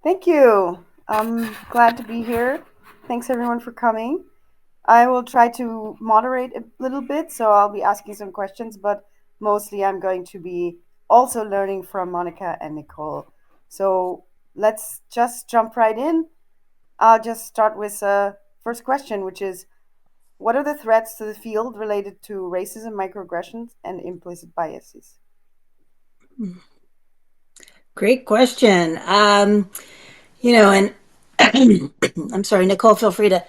Thank you. I'm glad to be here. Thanks everyone for coming. I will try to moderate a little bit, so I'll be asking some questions, but mostly I'm going to be also learning from Monica and NiCole. So let's just jump right in. I'll just start with first question, which is what are the threats to the field related to racism, microaggressions, and implicit biases? Great question. And I'm sorry, Nicole, feel free to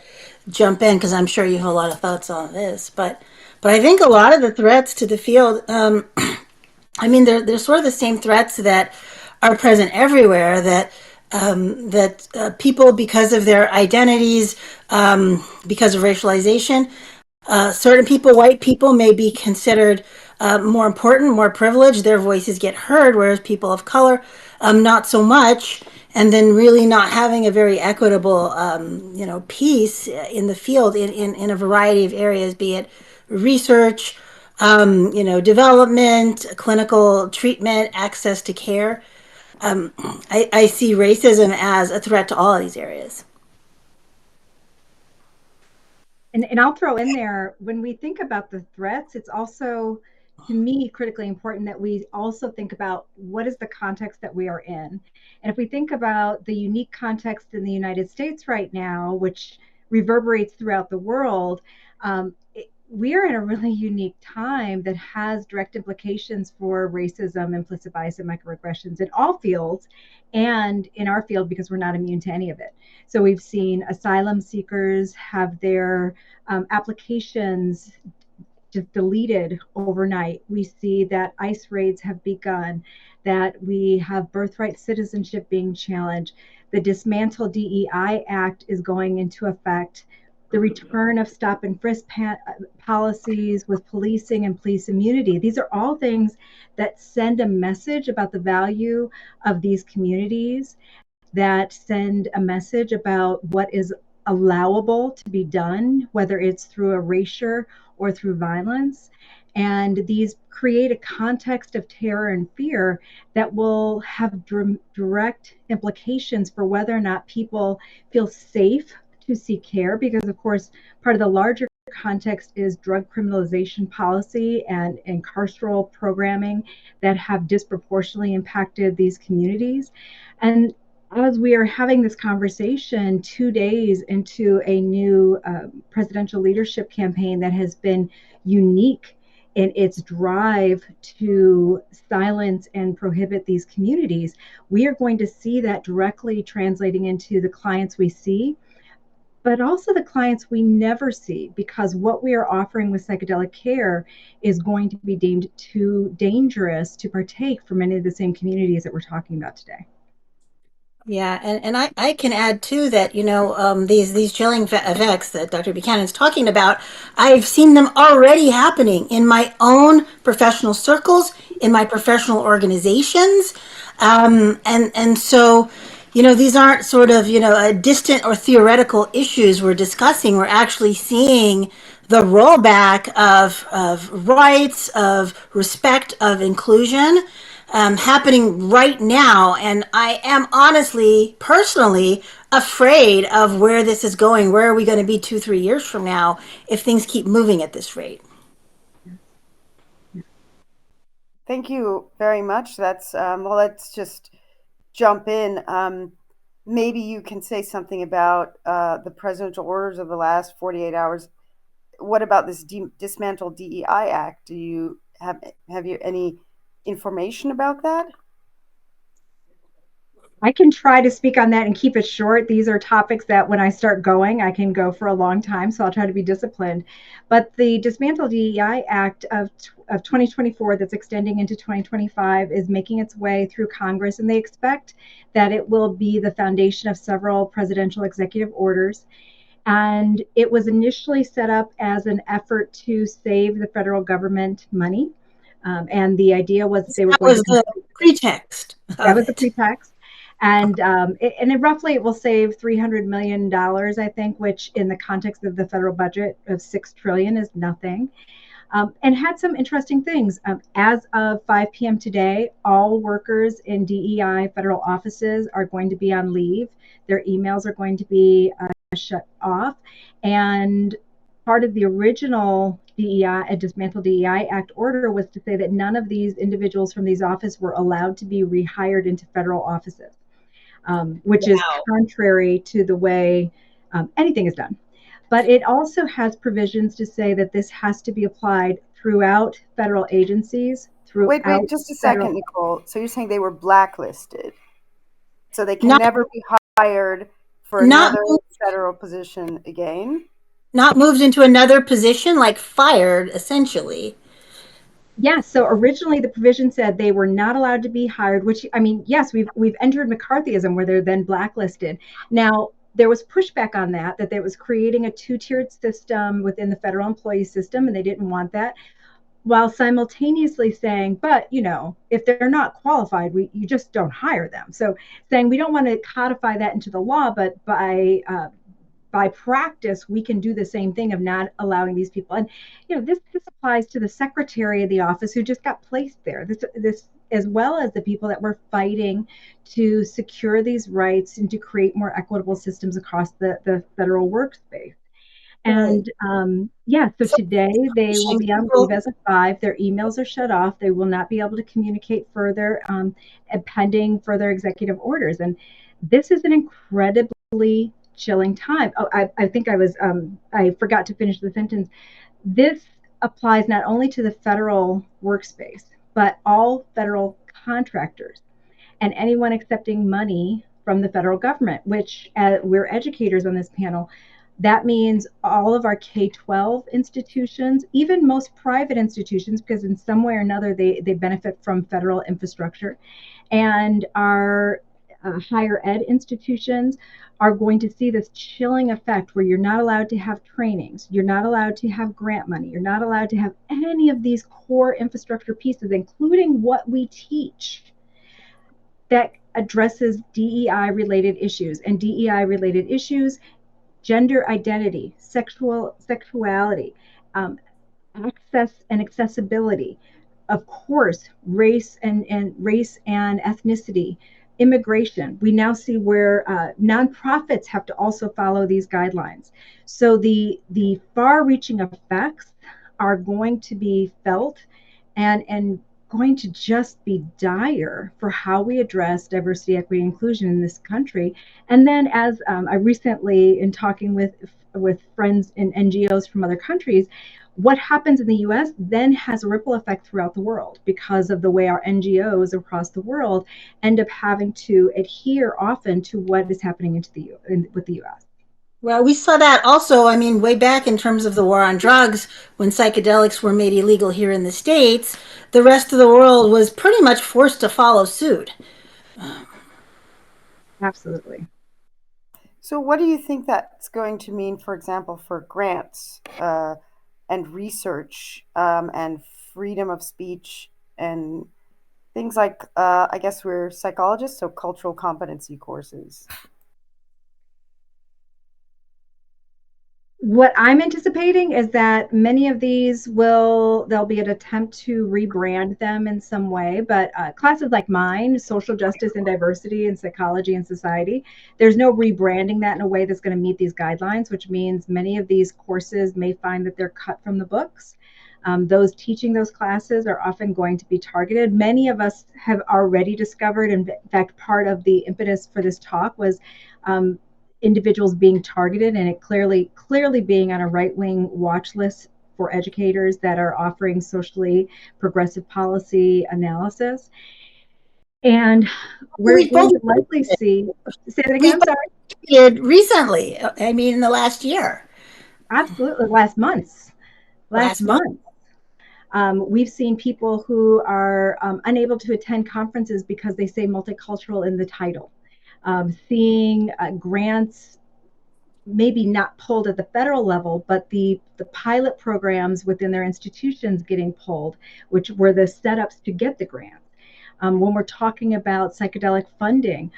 jump in because I'm sure you have a lot of thoughts on this. But I think a lot of the threats to the field, they're sort of the same threats that are present everywhere. That people, because of their identities, because of racialization, certain people, white people, may be considered more important, more privileged. Their voices get heard, whereas people of color, not so much. And then really not having a very equitable, piece in the field in a variety of areas, be it research, development, clinical treatment, access to care. I see racism as a threat to all of these areas. And I'll throw in there, when we think about the threats, it's also, to me, critically important that we also think about what is the context that we are in. And if we think about the unique context in the United States right now, which reverberates throughout the world, we are in a really unique time that has direct implications for racism, implicit bias, and microaggressions in all fields, and in our field because we're not immune to any of it. So we've seen asylum seekers have their applications just deleted overnight. We see that ICE raids have begun, that we have birthright citizenship being challenged. The Dismantle DEI Act is going into effect. The return of stop and frisk policies with policing and police immunity. These are all things that send a message about the value of these communities, that send a message about what is allowable to be done, whether it's through erasure or through violence. And these create a context of terror and fear that will have direct implications for whether or not people feel safe to seek care, because, of course, part of the larger context is drug criminalization policy and carceral programming that have disproportionately impacted these communities. And as we are having this conversation 2 days into a new presidential leadership campaign that has been unique in its drive to silence and prohibit these communities, we are going to see that directly translating into the clients we see, but also the clients we never see, because what we are offering with psychedelic care is going to be deemed too dangerous to partake for many of the same communities that we're talking about today. Yeah, and I can add too that these chilling effects that Dr. Buchanan is talking about, I've seen them already happening in my own professional circles, in my professional organizations, and so these aren't sort of distant or theoretical issues we're discussing. We're actually seeing the rollback of rights, of respect, of inclusion happening right now. And I am honestly, personally, afraid of where this is going. Where are we going to be 2, 3 years from now if things keep moving at this rate? Thank you very much. That's well. Let's just jump in. Maybe you can say something about the presidential orders of the last 48 hours. What about this dismantle DEI Act? Do you have you any information about that? I can try to speak on that and keep it short. These are topics that when I start going, I can go for a long time, so I'll try to be disciplined. But the Dismantle DEI Act of 2024 that's extending into 2025 is making its way through Congress, and they expect that it will be the foundation of several presidential executive orders. And it was initially set up as an effort to save the federal government money. And the idea was that they were That going was to, the pretext that of was the it. pretext. And roughly it will save $300 million, I think, which in the context of the federal budget of $6 trillion is nothing. and had some interesting things. As of 5 p.m. today, all workers in DEI federal offices are going to be on leave. Their emails are going to be shut off. And part of the original DEI, Dismantle DEI Act order was to say that none of these individuals from these offices were allowed to be rehired into federal offices, which is contrary to the way anything is done. But it also has provisions to say that this has to be applied throughout federal agencies, Wait, throughout just a federal. second, NiCole. So you're saying they were blacklisted, so they can Not never be hired for not another federal position again? not moved into another position, like fired, essentially. Yeah, so originally the provision said they were not allowed to be hired, which I mean, yes, we've entered McCarthyism where they're then blacklisted. Now, there was pushback on that there was creating a two-tiered system within the federal employee system, and they didn't want that, while simultaneously saying, but if they're not qualified, you just don't hire them. So saying we don't want to codify that into the law, but by practice, we can do the same thing of not allowing these people. And this applies to the secretary of the office who just got placed there. This as well as the people that were fighting to secure these rights and to create more equitable systems across the federal workspace. Right. And yeah, so So today they will be on leave people, as of 5. Their emails are shut off. They will not be able to communicate further, pending further executive orders. And this is an incredibly chilling time. Oh, I think I forgot to finish the sentence. This applies not only to the federal workspace, but all federal contractors and anyone accepting money from the federal government, which we're educators on this panel. That means all of our K-12 institutions, even most private institutions, because in some way or another they benefit from federal infrastructure, and our higher ed institutions are going to see this chilling effect where you're not allowed to have trainings, you're not allowed to have grant money, you're not allowed to have any of these core infrastructure pieces, including what we teach that addresses DEI related issues. And DEI related issues, gender identity, sexuality, access and accessibility, of course, race and ethnicity, immigration. We now see where nonprofits have to also follow these guidelines. So the far-reaching effects are going to be felt and going to just be dire for how we address diversity, equity, inclusion in this country. And then, as I recently, in talking with friends in NGOs from other countries, what happens in the US then has a ripple effect throughout the world because of the way our NGOs across the world end up having to adhere often to what is happening with the US. well, we saw that also, I mean, way back in terms of the war on drugs, when psychedelics were made illegal here in the States, the rest of the world was pretty much forced to follow suit. Absolutely. So, what do you think that's going to mean, for example, for grants and research and freedom of speech and things like, I guess we're psychologists, so cultural competency courses? What I'm anticipating is that many of these there'll be an attempt to rebrand them in some way, but classes like mine, social justice and diversity and psychology and society, there's no rebranding that in a way that's going to meet these guidelines, which means many of these courses may find that they're cut from the books. Those teaching those classes are often going to be targeted. Many of us have already discovered, in fact, part of the impetus for this talk was individuals being targeted, and it clearly being on a right-wing watch list for educators that are offering socially progressive policy analysis. And we're We've going both to likely see, say that again, we've I'm both sorry. did recently. I mean, in the last year, Absolutely, last last month. month. We've seen people who are unable to attend conferences because they say multicultural in the title. Seeing grants maybe not pulled at the federal level, but the pilot programs within their institutions getting pulled, which were the setups to get the grants. When we're talking about psychedelic funding,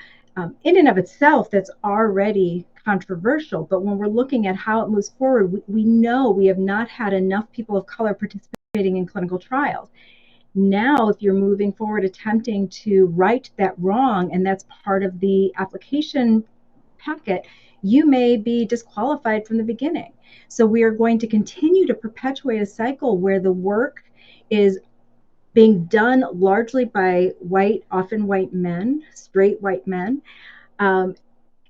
in and of itself, that's already controversial. But when we're looking at how it moves forward, we know we have not had enough people of color participate in clinical trials. Now, if you're moving forward attempting to right that wrong, and that's part of the application packet, you may be disqualified from the beginning. So we are going to continue to perpetuate a cycle where the work is being done largely by white, often white men, straight white men. Um,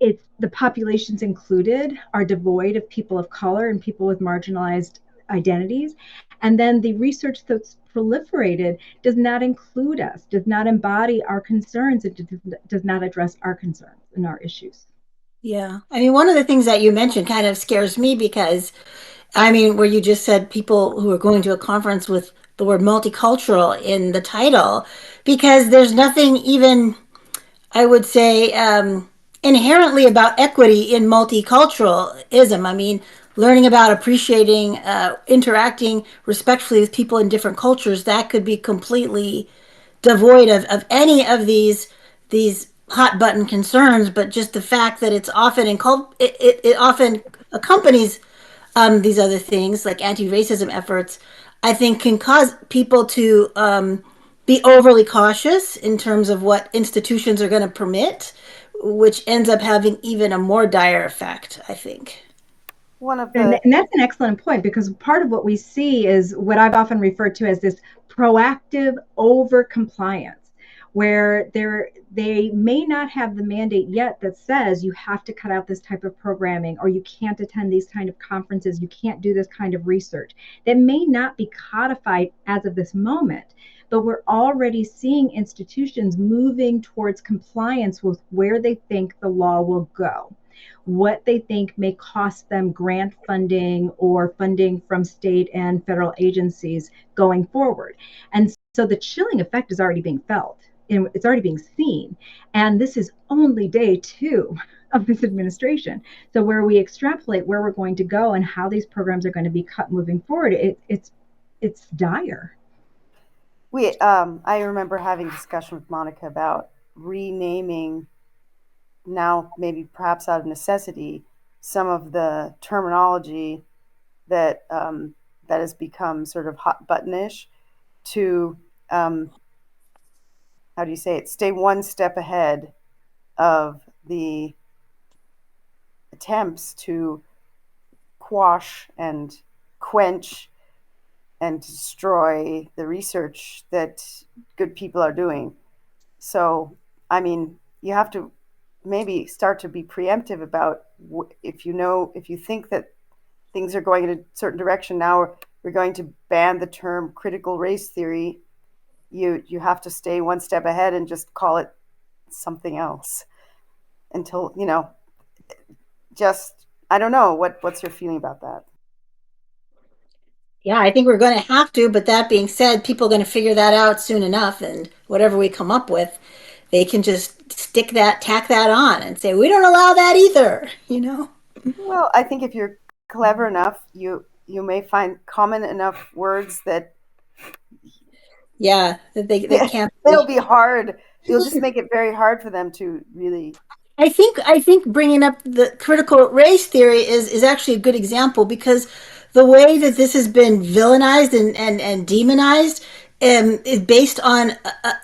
it's the populations included are devoid of people of color and people with marginalized identities. And then the research that's proliferated does not include us, does not embody our concerns, it does not address our concerns and our issues. Yeah. I mean, one of the things that you mentioned kind of scares me because, I mean, where you just said people who are going to a conference with the word multicultural in the title, because there's nothing even, I would say, inherently about equity in multiculturalism. I mean, learning about appreciating, interacting respectfully with people in different cultures, that could be completely devoid of any of these hot button concerns, but just the fact that it's often it often accompanies these other things like anti-racism efforts, I think can cause people to be overly cautious in terms of what institutions are going to permit, which ends up having even a more dire effect, I think. One of And, the and that's an excellent point, because part of what we see is what I've often referred to as this proactive over compliance, where they may not have the mandate yet that says you have to cut out this type of programming, or you can't attend these kind of conferences, you can't do this kind of research. That may not be codified as of this moment, but we're already seeing institutions moving towards compliance with where they think the law will go, what they think may cost them grant funding or funding from state and federal agencies going forward. And so the chilling effect is already being felt, and it's already being seen. And this is only day 2 of this administration. So where we extrapolate where we're going to go and how these programs are going to be cut moving forward, it's dire. we I remember having a discussion with Monica about renaming, now maybe perhaps out of necessity, some of the terminology that has become sort of hot buttonish to, um, how do you say it, stay one step ahead of the attempts to quash and quench and destroy the research that good people are doing. So, I mean, you have to maybe start to be preemptive about, if you know, if you think that things are going in a certain direction. Now we're going to ban the term critical race theory. You have to stay one step ahead and just call it something else until, just, I don't know, what's your feeling about that? Yeah, I think we're going to have to, but that being said, people are going to figure that out soon enough, and whatever we come up with, they can just tack that on and say, we don't allow that either, you know? Well, I think if you're clever enough, you may find common enough words that Yeah, that they can't it'll be. be hard. You'll just make it very hard for them to really. I think bringing up the critical race theory is actually a good example because the way that this has been villainized and demonized is based on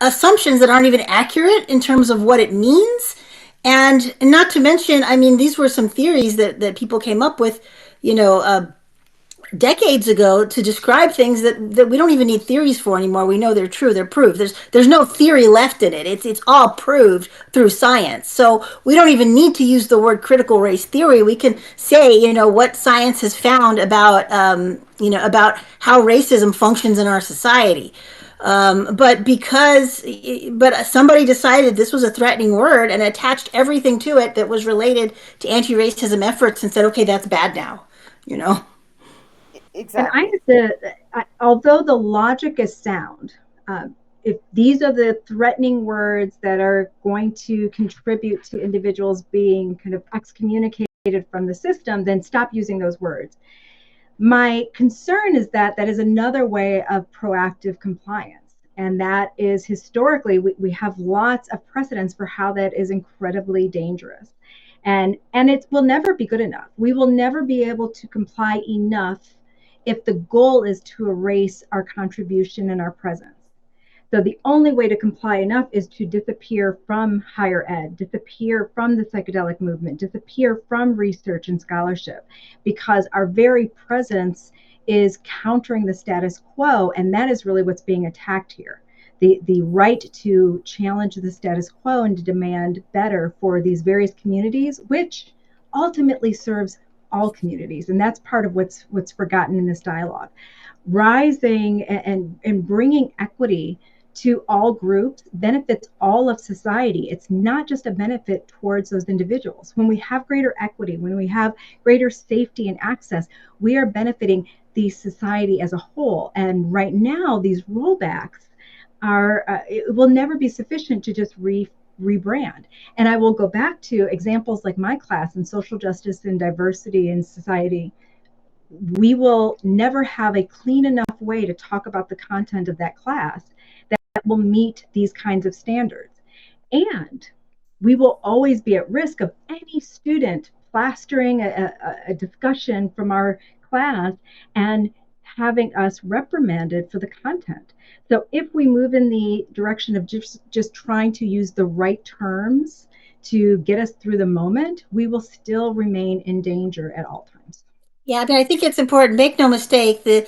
assumptions that aren't even accurate in terms of what it means. And not to mention, I mean, these were some theories that people came up with, you know, decades ago to describe things that we don't even need theories for anymore. We know they're true. They're proved. There's no theory left in it. It's all proved through science. So we don't even need to use the word critical race theory. We can say, what science has found about, about how racism functions in our society. But somebody decided this was a threatening word and attached everything to it that was related to anti-racism efforts and said, okay, that's bad now, you know? And I Exactly. have to, although the logic is sound, if these are the threatening words that are going to contribute to individuals being kind of excommunicated from the system, then stop using those words. My concern is that that is another way of proactive compliance. And that is historically, we have lots of precedents for how that is incredibly dangerous. And it will never be good enough. We will never be able to comply enough if the goal is to erase our contribution and our presence. So the only way to comply enough is to disappear from higher ed, disappear from the psychedelic movement, disappear from research and scholarship, because our very presence is countering the status quo, and that is really what's being attacked here. The right to challenge the status quo and to demand better for these various communities, which ultimately serves all communities. And that's part of what's forgotten in this dialogue. Rising and bringing equity to all groups benefits all of society. It's not just a benefit towards those individuals. When we have greater equity, when we have greater safety and access, we are benefiting the society as a whole. And right now, these rollbacks are, it will never be sufficient to just rebrand. And I will go back to examples like my class in social justice and diversity in society. We will never have a clean enough way to talk about the content of that class that will meet these kinds of standards. And we will always be at risk of any student plastering a discussion from our class and having us reprimanded for the content. So if we move in the direction of just trying to use the right terms to get us through the moment, we will still remain in danger at all times. Yeah, I mean, I think it's important. Make no mistake, the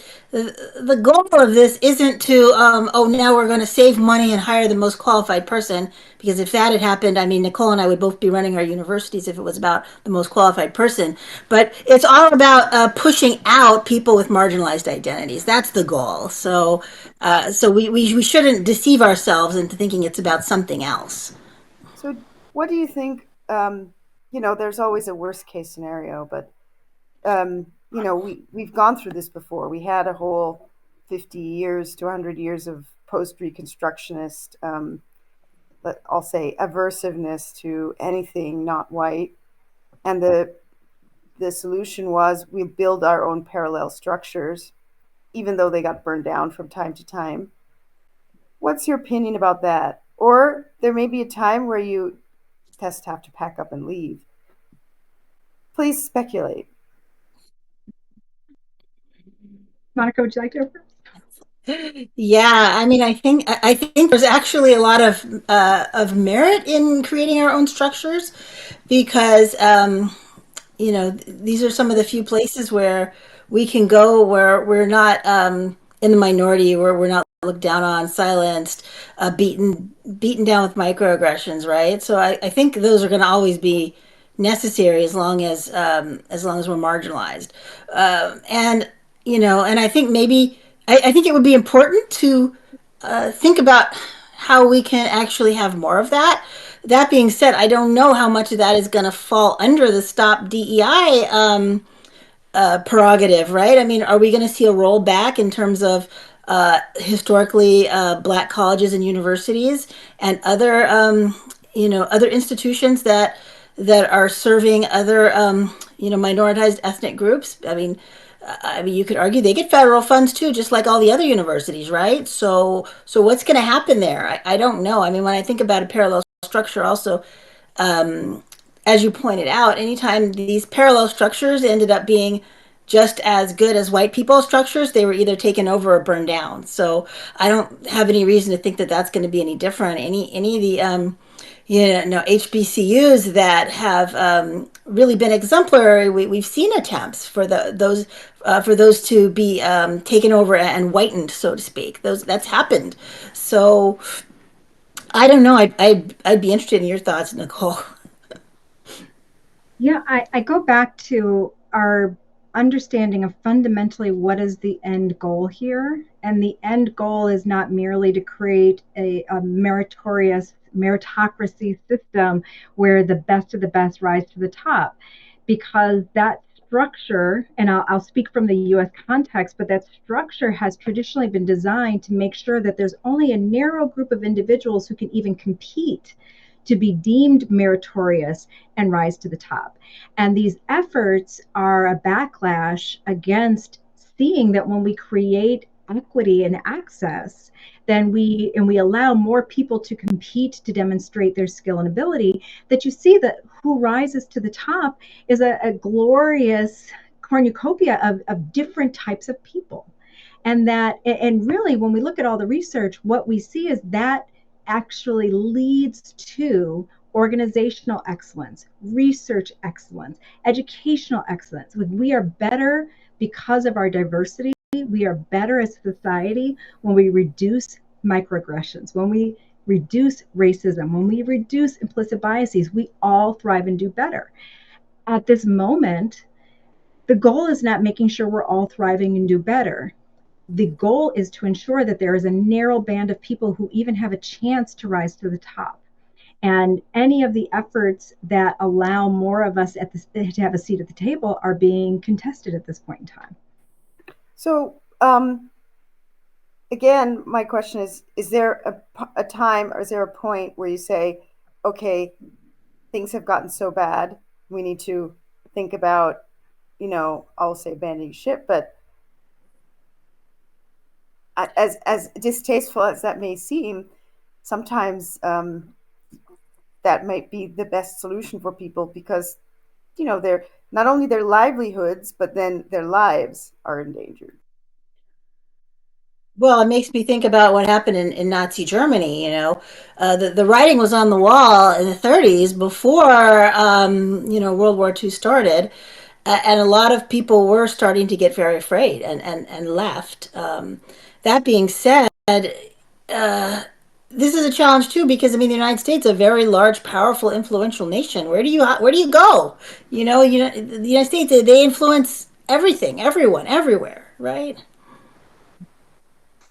goal of this isn't to oh, now we're going to save money and hire the most qualified person, because if that had happened, I mean, NiCole and I would both be running our universities if it was about the most qualified person. But it's all about pushing out people with marginalized identities. That's the goal. So we shouldn't deceive ourselves into thinking it's about something else. So, what do you think? There's always a worst case scenario, but we've gone through this before. We had a whole 50 years to 100 years of post-reconstructionist, I'll say, aversiveness to anything not white, and the solution was we build our own parallel structures, even though they got burned down from time to time. What's your opinion about that? Or there may be a time where you just have to pack up and leave. Please speculate. Monica, would you like to go first? Yeah, I mean, I think there's actually a lot of merit in creating our own structures, because these are some of the few places where we can go where we're not in the minority, where we're not looked down on, silenced, beaten down with microaggressions, right? So I think those are going to always be necessary as long as we're marginalized, and and I think maybe I think it would be important to think about how we can actually have more of that. That being said, I don't know how much of that is going to fall under the Stop DEI prerogative, right? I mean, are we going to see a rollback in terms of historically black colleges and universities and other other institutions that are serving other minoritized ethnic groups? I mean, you could argue they get federal funds too, just like all the other universities, right? So what's going to happen there? I don't know. I mean, when I think about a parallel structure, also, um, as you pointed out, anytime these parallel structures ended up being just as good as white people's structures, they were either taken over or burned down. So I don't have any reason to think that that's going to be any different. Any of the HBCUs that have really been exemplary, we've seen attempts for those to be taken over and whitened, so to speak. That's happened. So I don't know. I'd be interested in your thoughts, NiCole. Yeah, I go back to our understanding of fundamentally what is the end goal here. And the end goal is not merely to create a meritorious meritocracy system where the best of the best rise to the top, because that structure, and I'll speak from the US context, but that structure has traditionally been designed to make sure that there's only a narrow group of individuals who can even compete to be deemed meritorious and rise to the top. And these efforts are a backlash against seeing that when we create equity and access, then we allow more people to compete to demonstrate their skill and ability, that you see that who rises to the top is a glorious cornucopia of different types of people. And really, when we look at all the research, what we see is that actually leads to organizational excellence, research excellence, educational excellence. We are better because of our diversity. We are better as a society when we reduce microaggressions, when we reduce racism, when we reduce implicit biases. We all thrive and do better. At this moment, the goal is not making sure we're all thriving and do better. The goal is to ensure that there is a narrow band of people who even have a chance to rise to the top. And any of the efforts that allow more of us to have a seat at the table are being contested at this point in time. So, again, my question is there a time or is there a point where you say, okay, things have gotten so bad, we need to think about, I'll say abandoning ship, but as distasteful as that may seem, sometimes that might be the best solution for people because, they're not only their livelihoods, but then their lives are endangered. Well, it makes me think about what happened in Nazi Germany. The writing was on the wall in the 30s before, World War II started. And a lot of people were starting to get very afraid and left. That being said, this is a challenge too because I mean the United States is a very large, powerful, influential nation. Where do you go? The United States they influence everything, everyone, everywhere, right?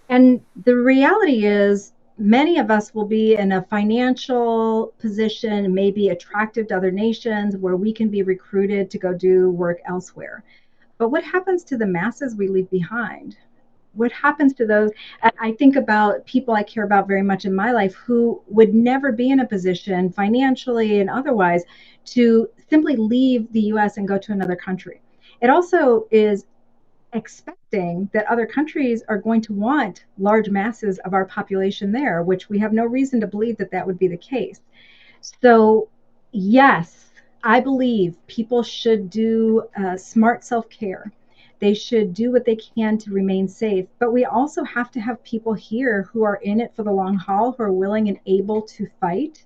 And the reality is, many of us will be in a financial position, maybe attractive to other nations, where we can be recruited to go do work elsewhere. But what happens to the masses we leave behind? What happens to those? I think about people I care about very much in my life who would never be in a position financially and otherwise to simply leave the US and go to another country. It also is expecting that other countries are going to want large masses of our population there, which we have no reason to believe that that would be the case. So, yes, I believe people should do smart self care. They should do what they can to remain safe. But we also have to have people here who are in it for the long haul, who are willing and able to fight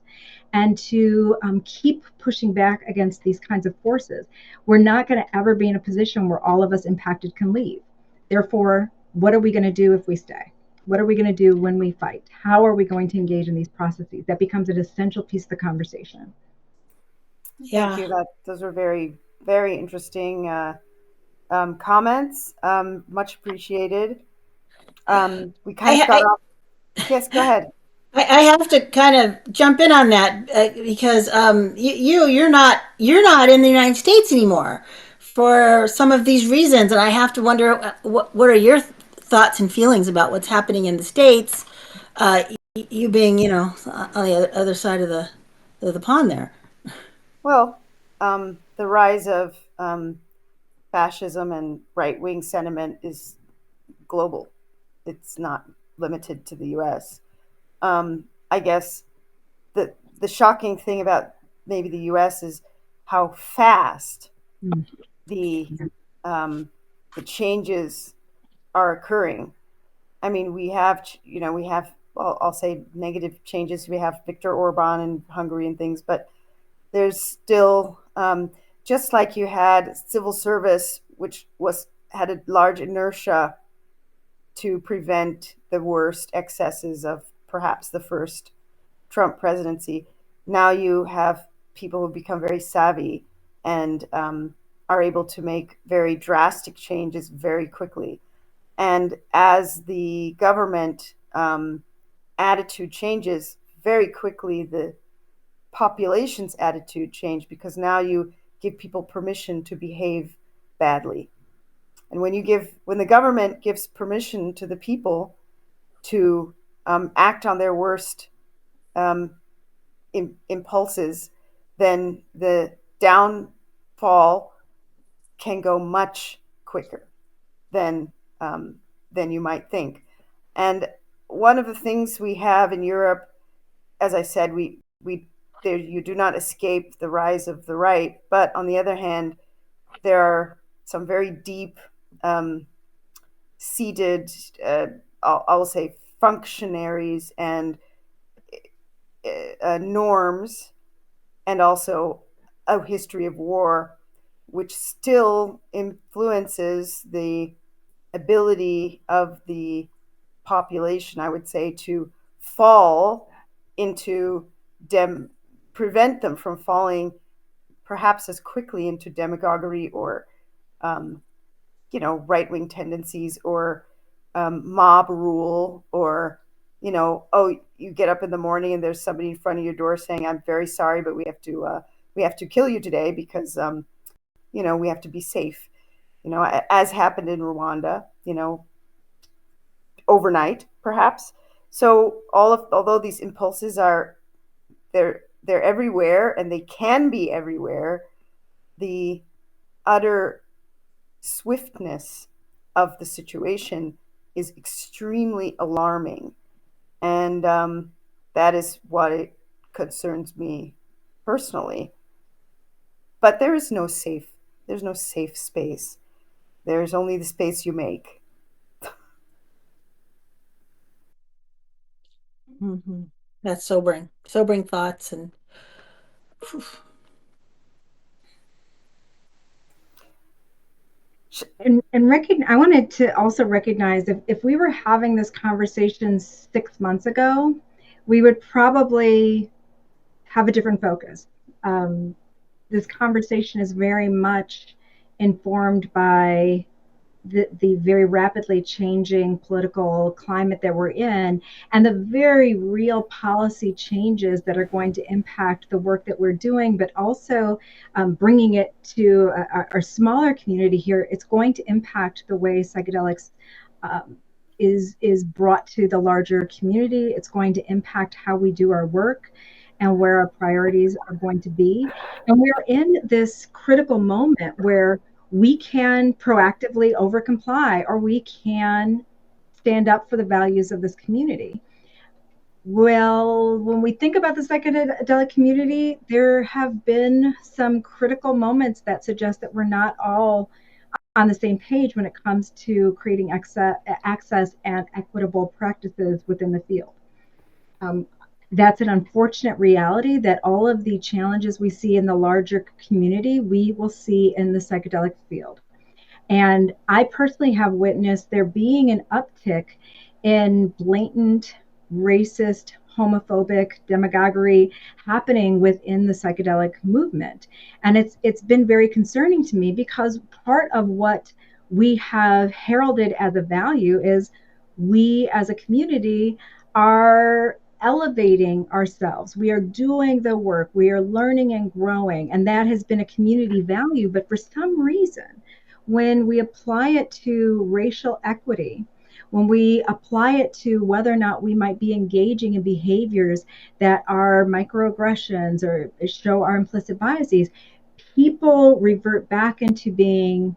and to keep pushing back against these kinds of forces. We're not going to ever be in a position where all of us impacted can leave. Therefore, what are we going to do if we stay? What are we going to do when we fight? How are we going to engage in these processes? That becomes an essential piece of the conversation. Thank Yeah. you. Those are very, very interesting comments. Much appreciated. We kind of got I, off. Yes, go ahead. I have to kind of jump in on that because you're not in the United States anymore for some of these reasons, and I have to wonder what are your thoughts and feelings about what's happening in the states? You being on the other side of the pond there. Well, the rise of fascism and right wing sentiment is global. It's not limited to the U.S. I guess the shocking thing about maybe the U.S. is how fast Mm. the um, the changes are occurring. I mean, we have I'll say negative changes. We have Viktor Orban in Hungary and things, but there's still just like you had civil service, which was had a large inertia to prevent the worst excesses of perhaps the first Trump presidency. Now you have people who become very savvy and are able to make very drastic changes very quickly. And as the government attitude changes very quickly, the population's attitude change because now you give people permission to behave badly. And when the government gives permission to the people to act on their worst um, impulses, then the downfall can go much quicker than than you might think. And one of the things we have in Europe, as I said, we there, you do not escape the rise of the right, but on the other hand, there are some very deep um, seated, uh, I'll say, functionaries and norms, and also a history of war, which still influences the ability of the population, I would say, to fall into dem prevent them from falling perhaps as quickly into demagoguery or um, right wing tendencies or mob rule or oh, you get up in the morning and there's somebody in front of your door saying, "I'm very sorry, but we have to kill you today because we have to be safe." As happened in Rwanda, overnight, perhaps. So although these impulses are they're everywhere and they can be everywhere, the utter swiftness of the situation is extremely alarming, and that is what it concerns me personally. But there's no safe space. There's only the space you make. Hmm. That's sobering thoughts, and phew. I wanted to also recognize if we were having this conversation 6 months ago, we would probably have a different focus. This conversation is very much informed by the very rapidly changing political climate that we're in and the very real policy changes that are going to impact the work that we're doing, but also bringing it to our smaller community here. It's going to impact the way psychedelics um, is brought to the larger community. It's going to impact how we do our work and where our priorities are going to be. And we're in this critical moment where we can proactively overcomply or we can stand up for the values of this community. Well, when we think about the psychedelic community, there have been some critical moments that suggest that we're not all on the same page when it comes to creating access and equitable practices within the field. Um, that's an unfortunate reality that all of the challenges we see in the larger community, we will see in the psychedelic field. And I personally have witnessed there being an uptick in blatant, racist, homophobic demagoguery happening within the psychedelic movement. And it's been very concerning to me because part of what we have heralded as a value is we as a community are elevating ourselves. We are doing the work, we are learning and growing, and that has been a community value. But for some reason, when we apply it to racial equity, when we apply it to whether or not we might be engaging in behaviors that are microaggressions or show our implicit biases, people revert back into being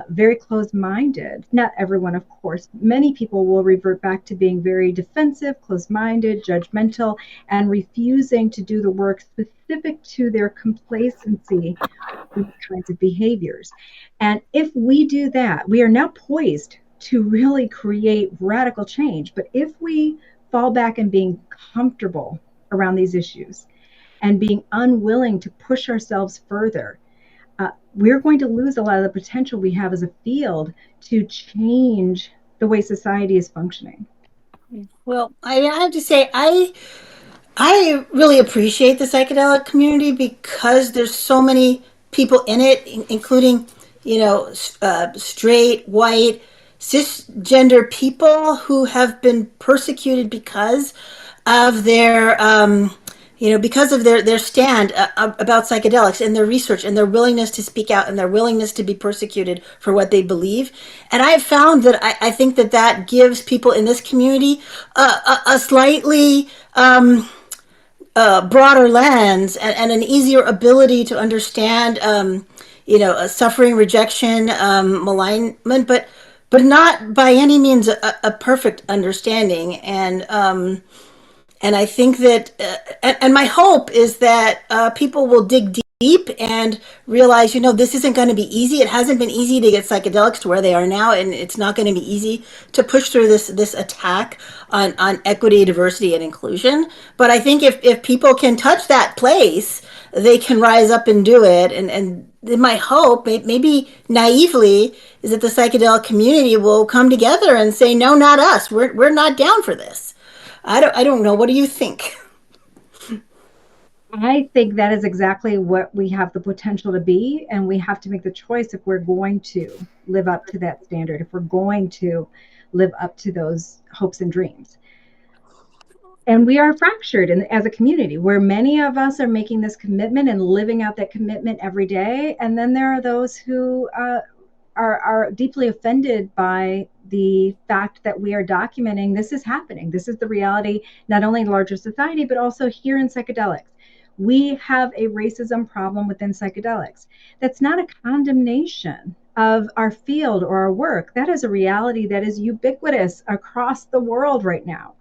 very closed minded. Not everyone, of course. Many people will revert back to being very defensive, closed minded, judgmental, and refusing to do the work specific to their complacency these kinds of behaviors. And if we do that, we are now poised to really create radical change. But if we fall back in being comfortable around these issues and being unwilling to push ourselves further, we're going to lose a lot of the potential we have as a field to change the way society is functioning. Well, I have to say, I really appreciate the psychedelic community because there's so many people in it, including, straight, white, cisgender people who have been persecuted because of their stand about psychedelics and their research and their willingness to speak out and their willingness to be persecuted for what they believe. And I have found that I think that gives people in this community a slightly broader lens and an easier ability to understand, suffering, rejection, malignment, but not by any means a perfect understanding. And I think that, and my hope is that people will dig deep deep and realize, this isn't going to be easy. It hasn't been easy to get psychedelics to where they are now, and it's not going to be easy to push through this attack on equity, diversity, and inclusion. But I think if people can touch that place, they can rise up and do it. And my hope, maybe naively, is that the psychedelic community will come together and say, no, not us. We're not down for this. I don't know. What do you think? I think that is exactly what we have the potential to be, and we have to make the choice if we're going to live up to that standard, if we're going to live up to those hopes and dreams. And we are fractured as a community where many of us are making this commitment and living out that commitment every day. And then there are those who are deeply offended by the fact that we are documenting this is happening. This is the reality, not only in larger society, but also here in psychedelics. We have a racism problem within psychedelics. That's not a condemnation of our field or our work. That is a reality that is ubiquitous across the world right now.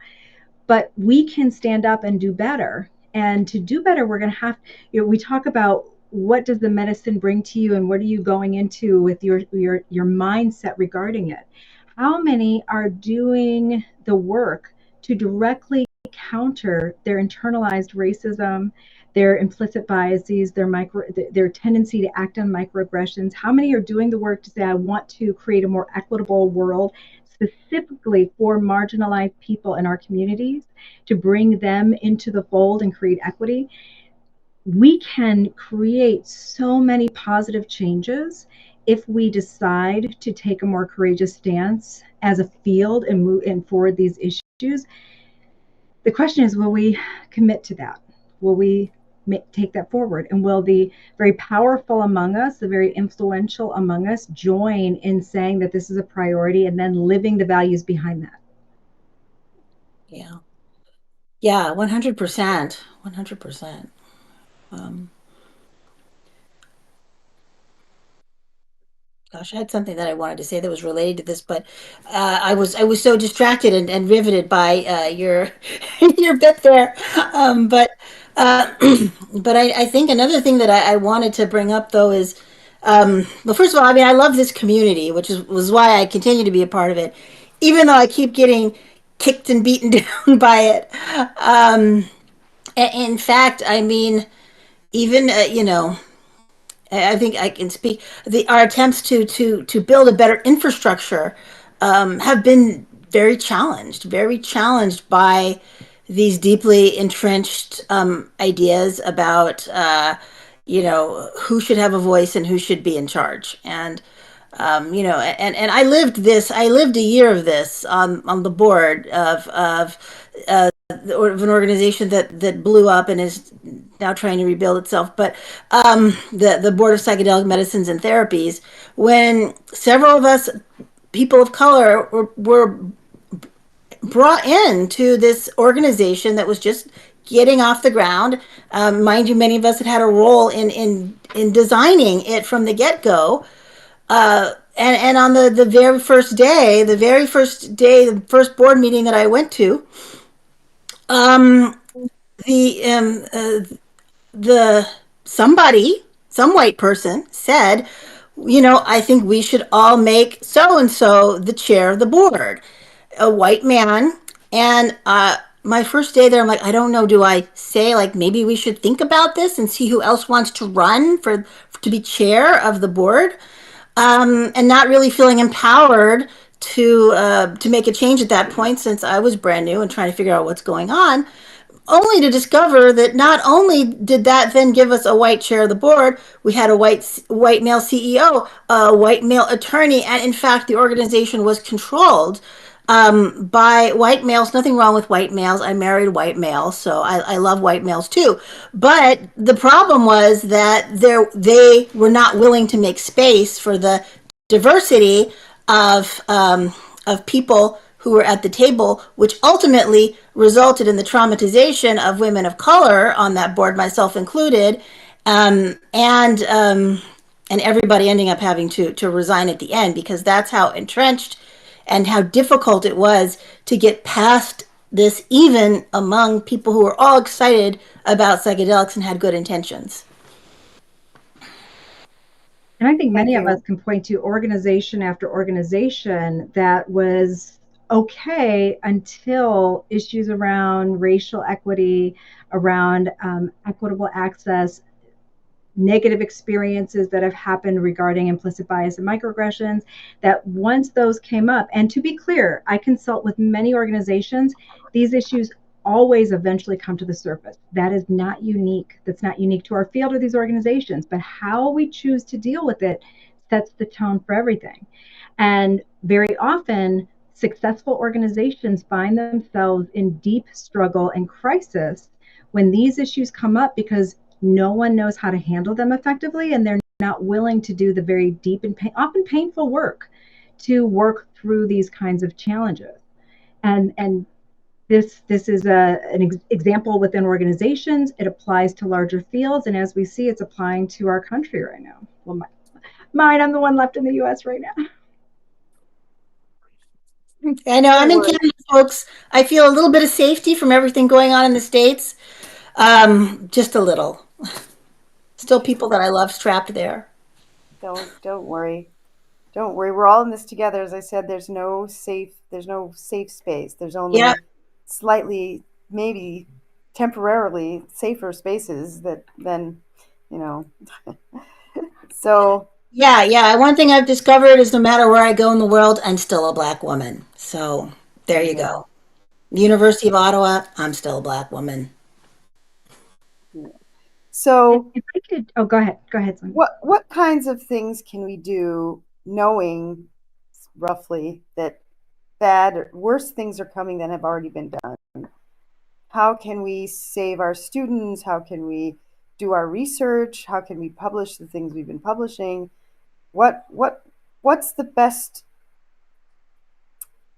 But we can stand up and do better. And to do better, we're going to have, we talk about what does the medicine bring to you and what are you going into with your mindset regarding it. How many are doing the work to directly counter their internalized racism, their implicit biases, their tendency to act on microaggressions? How many are doing the work to say, I want to create a more equitable world, specifically for marginalized people in our communities, to bring them into the fold and create equity? We can create so many positive changes if we decide to take a more courageous stance as a field and move and forward these issues. The question is, will we commit to that? Will we take that forward? And will the very powerful among us, the very influential among us, join in saying that this is a priority and then living the values behind that? Yeah. Yeah, 100%. 100%. Um, Gosh, I had something that I wanted to say that was related to this, but I was so distracted and riveted by your your bit there. But but I think another thing that I wanted to bring up though is, well, first of all, I mean, I love this community, which was why I continue to be a part of it, even though I keep getting kicked and beaten down by it. Um, in fact, I mean, even I think I can speak. Our attempts to build a better infrastructure have been very challenged by these deeply entrenched ideas about who should have a voice and who should be in charge. And and I lived a year of this on the board of an organization that blew up and is now trying to rebuild itself. But the Board of Psychedelic Medicines and Therapies, when several of us, people of color, were brought into this organization that was just getting off the ground. Mind you, many of us had a role in designing it from the get go. And on the the first board meeting that I went to, um, the the some white person said, I think we should all make so and so the chair of the board, a white man. And my first day there, I'm like, I don't know, do I say like maybe we should think about this and see who else wants to run to be chair of the board, and not really feeling empowered to make a change at that point, since I was brand new and trying to figure out what's going on, only to discover that not only did that then give us a white chair of the board, we had a white male CEO, a white male attorney, and in fact, the organization was controlled by white males. Nothing wrong with white males. I married a white male, so I love white males too. But the problem was that they were not willing to make space for the diversity of people who were at the table, which ultimately resulted in the traumatization of women of color on that board, myself included, and everybody ending up having to resign at the end, because that's how entrenched and how difficult it was to get past this, even among people who were all excited about psychedelics and had good intentions. And I think Thank many of us you. can point to organization after organization that was okay until issues around racial equity, around equitable access, negative experiences that have happened regarding implicit bias and microaggressions, that once those came up, and to be clear, I consult with many organizations, these issues always eventually come to the surface. That is not unique. That's not unique to our field or these organizations, but how we choose to deal with it sets the tone for everything. And very often, successful organizations find themselves in deep struggle and crisis when these issues come up because no one knows how to handle them effectively, and they're not willing to do the very deep and often painful work to work through these kinds of challenges. And this is an example within organizations. It applies to larger fields, and as we see, it's applying to our country right now. Well, mine, I'm the one left in the U.S. right now. I know Don't I'm in worry. Canada, folks. I feel a little bit of safety from everything going on in the States. Just a little. Still people that I love strapped there. Don't worry. Don't worry. We're all in this together. As I said, there's no safe space. There's Yeah. only slightly, maybe temporarily safer spaces that then, you know. So, Yeah, yeah. One thing I've discovered is no matter where I go in the world, I'm still a black woman. So there you yeah. go. University of Ottawa, I'm still a black woman. Yeah. So, If I could, oh, go ahead, Sonia. what kinds of things can we do knowing roughly that bad or worse things are coming than have already been done? How can we save our students? How can we do our research? How can we publish the things we've been publishing? What's the best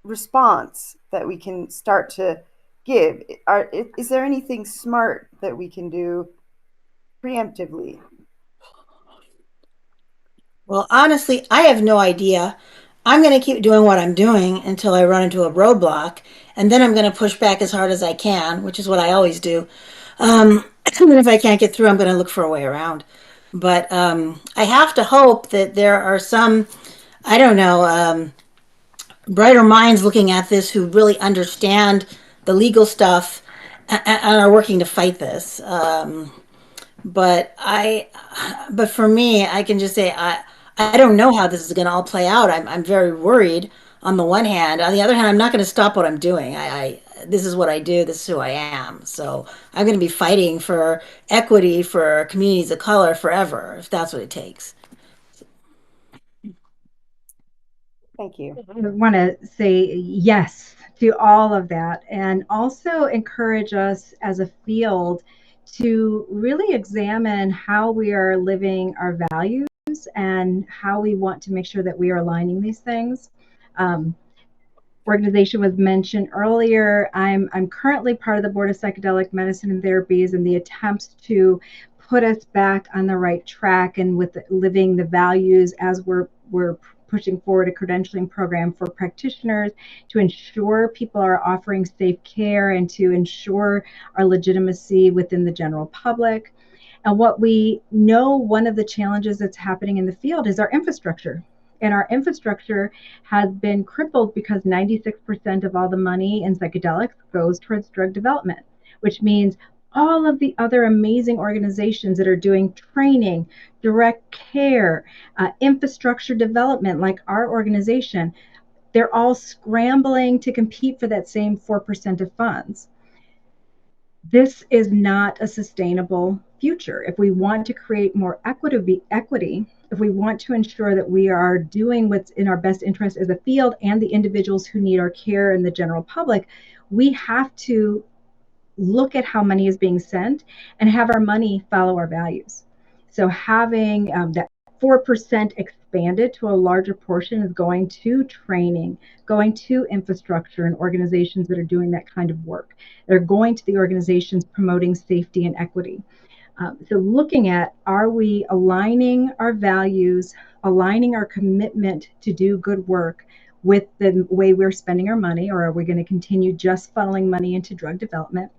response that we can start to give? Is there anything smart that we can do preemptively? Well, honestly, I have no idea. I'm going to keep doing what I'm doing until I run into a roadblock, and then I'm going to push back as hard as I can, which is what I always do. And if I can't get through, I'm going to look for a way around. But I have to hope that there are some, I don't know, brighter minds looking at this who really understand the legal stuff and are working to fight this. But but for me, I can just say I don't know how this is going to all play out. I'm very worried on the one hand. On the other hand, I'm not going to stop what I'm doing. This is what I do. This is who I am. So I'm going to be fighting for equity for communities of color forever, if that's what it takes. Thank you. I want to say yes to all of that and also encourage us as a field to really examine how we are living our values and how we want to make sure that we are aligning these things. Um, Organization was mentioned earlier. I'm currently part of the board of psychedelic medicine and therapies, and the attempts to put us back on the right track and with living the values as we're pushing forward a credentialing program for practitioners to ensure people are offering safe care and to ensure our legitimacy within the general public. And what we know, one of the challenges that's happening in the field is our infrastructure. And our infrastructure has been crippled because 96% of all the money in psychedelics goes towards drug development, which means all of the other amazing organizations that are doing training, direct care, infrastructure development, like our organization, they're all scrambling to compete for that same 4% of funds. This is not a sustainable future. If we want to create more equity, if we want to ensure that we are doing what's in our best interest as a field and the individuals who need our care and the general public, we have to look at how money is being sent and have our money follow our values. So having that 4% expanded to a larger portion is going to training, going to infrastructure and organizations that are doing that kind of work. They're going to the organizations promoting safety and equity. So looking at, are we aligning our values, aligning our commitment to do good work with the way we're spending our money, or are we going to continue just funneling money into drug development?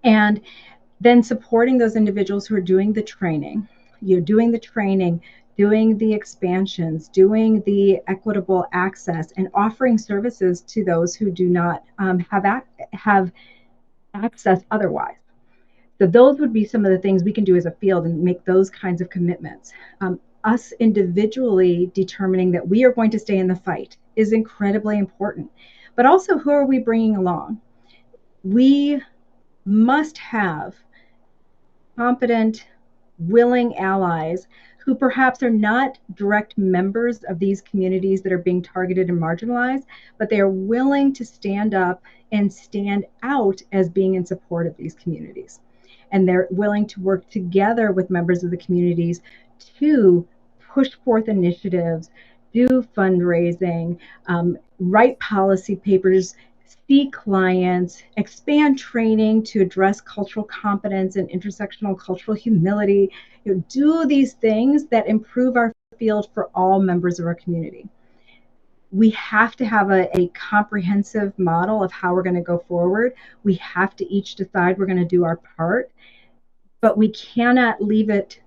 And then supporting those individuals who are doing the training. You're doing the training, doing the expansions, doing the equitable access, and offering services to those who do not have access otherwise. So those would be some of the things we can do as a field and make those kinds of commitments. Us individually determining that we are going to stay in the fight is incredibly important. But also, who are we bringing along? We must have competent, willing allies who perhaps are not direct members of these communities that are being targeted and marginalized, but they are willing to stand up and stand out as being in support of these communities. And they're willing to work together with members of the communities to push forth initiatives, do fundraising, write policy papers, see clients, expand training to address cultural competence and intersectional cultural humility, do these things that improve our field for all members of our community. We have to have a comprehensive model of how we're going to go forward. We have to each decide we're going to do our part, but we cannot leave it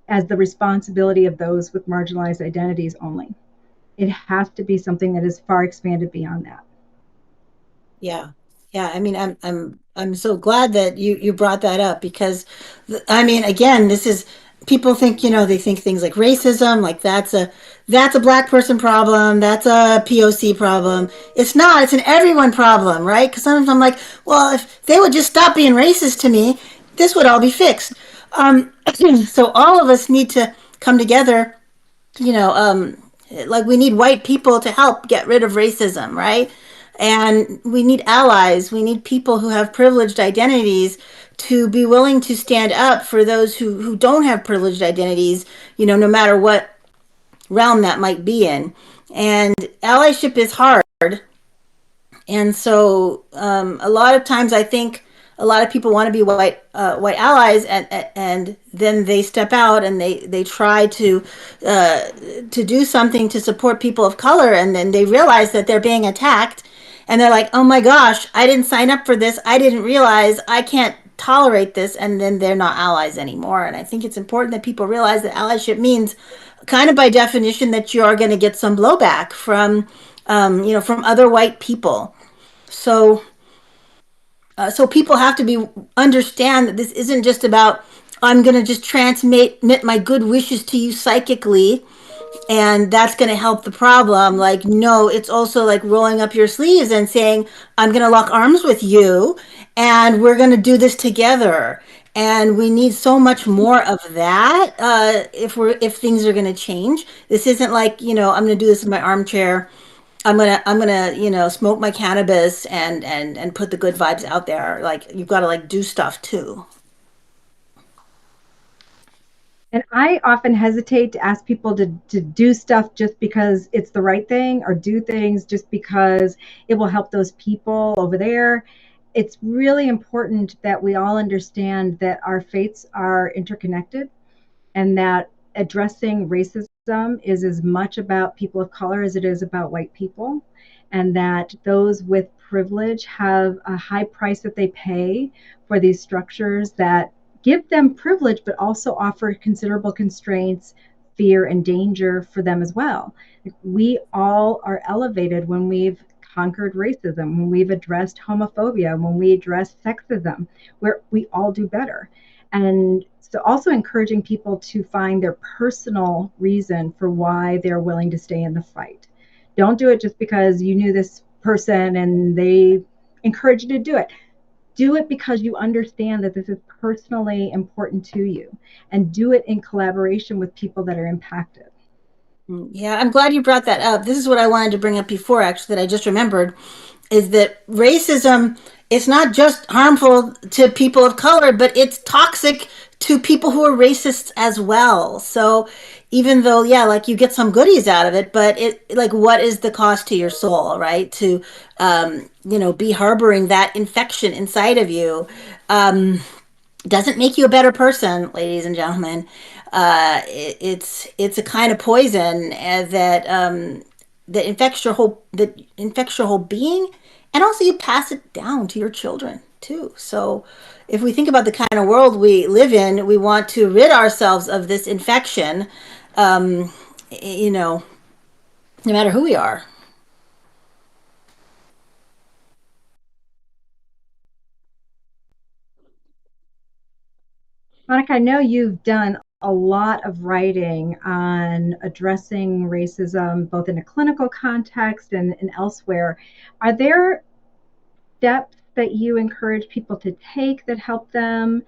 as the responsibility of those with marginalized identities only. It has to be something that is far expanded beyond that. Yeah. Yeah, I mean, I'm so glad that you brought that up because, I mean, again, this is people think, they think things like racism, like that's a black person problem, that's a POC problem. It's not. It's an everyone problem, right? Because sometimes I'm like, well, if they would just stop being racist to me, this would all be fixed. So all of us need to come together, you know, um, like we need white people to help get rid of racism, right? And we need allies. We need people who have privileged identities to be willing to stand up for those who don't have privileged identities, no matter what realm that might be in. And allyship is hard. And so a lot of times I think a lot of people want to be white allies, and then they step out and they try to do something to support people of color, and then they realize that they're being attacked, and they're like, oh my gosh, I didn't sign up for this, I didn't realize, I can't tolerate this, and then they're not allies anymore. And I think it's important that people realize that allyship means, kind of by definition, that you are going to get some blowback from other white people. So so people have to be understand that this isn't just about, I'm going to just transmit my good wishes to you psychically, and that's going to help the problem. Like, no, it's also like rolling up your sleeves and saying, I'm going to lock arms with you and we're going to do this together. And we need so much more of that if things are going to change. This isn't like, I'm going to do this in my armchair. I'm gonna smoke my cannabis and put the good vibes out there. Like, you've got to like do stuff too. And I often hesitate to ask people to do stuff just because it's the right thing, or do things just because it will help those people over there. It's really important that we all understand that our fates are interconnected, and that addressing racism is as much about people of color as it is about white people, and that those with privilege have a high price that they pay for these structures that give them privilege but also offer considerable constraints, fear, and danger for them as well. We all are elevated when we've conquered racism, when we've addressed homophobia, when we address sexism, where we all do better. And so also encouraging people to find their personal reason for why they're willing to stay in the fight. Don't do it just because you knew this person and they encourage you to do it. Do it because you understand that this is personally important to you, and do it in collaboration with people that are impacted. Yeah, I'm glad you brought that up. This is what I wanted to bring up before, actually, that I just remembered, is that racism is not just harmful to people of color, but it's toxic to people who are racists as well. So even though, yeah, like you get some goodies out of it, but like, what is the cost to your soul, right? To, be harboring that infection inside of you. Doesn't make you a better person, ladies and gentlemen. It's a kind of poison that infects your whole being, and also you pass it down to your children too. So if we think about the kind of world we live in, we want to rid ourselves of this infection, you know, no matter who we are. Monica, I know you've done a lot of writing on addressing racism, both in a clinical context and elsewhere. Are there steps that you encourage people to take that help them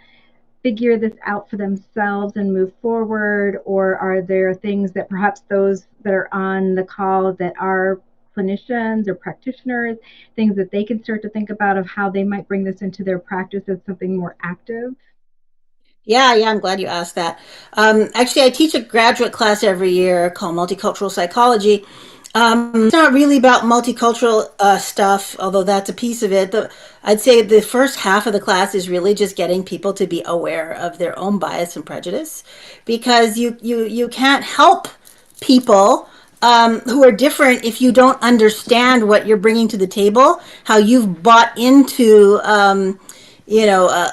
figure this out for themselves and move forward? Or are there things that perhaps those that are on the call that are clinicians or practitioners, things that they can start to think about of how they might bring this into their practice as something more active? Yeah, I'm glad you asked that. Actually, I teach a graduate class every year called Multicultural Psychology. It's not really about multicultural stuff, although that's a piece of it. I'd say the first half of the class is really just getting people to be aware of their own bias and prejudice, because you can't help people who are different if you don't understand what you're bringing to the table, how you've bought into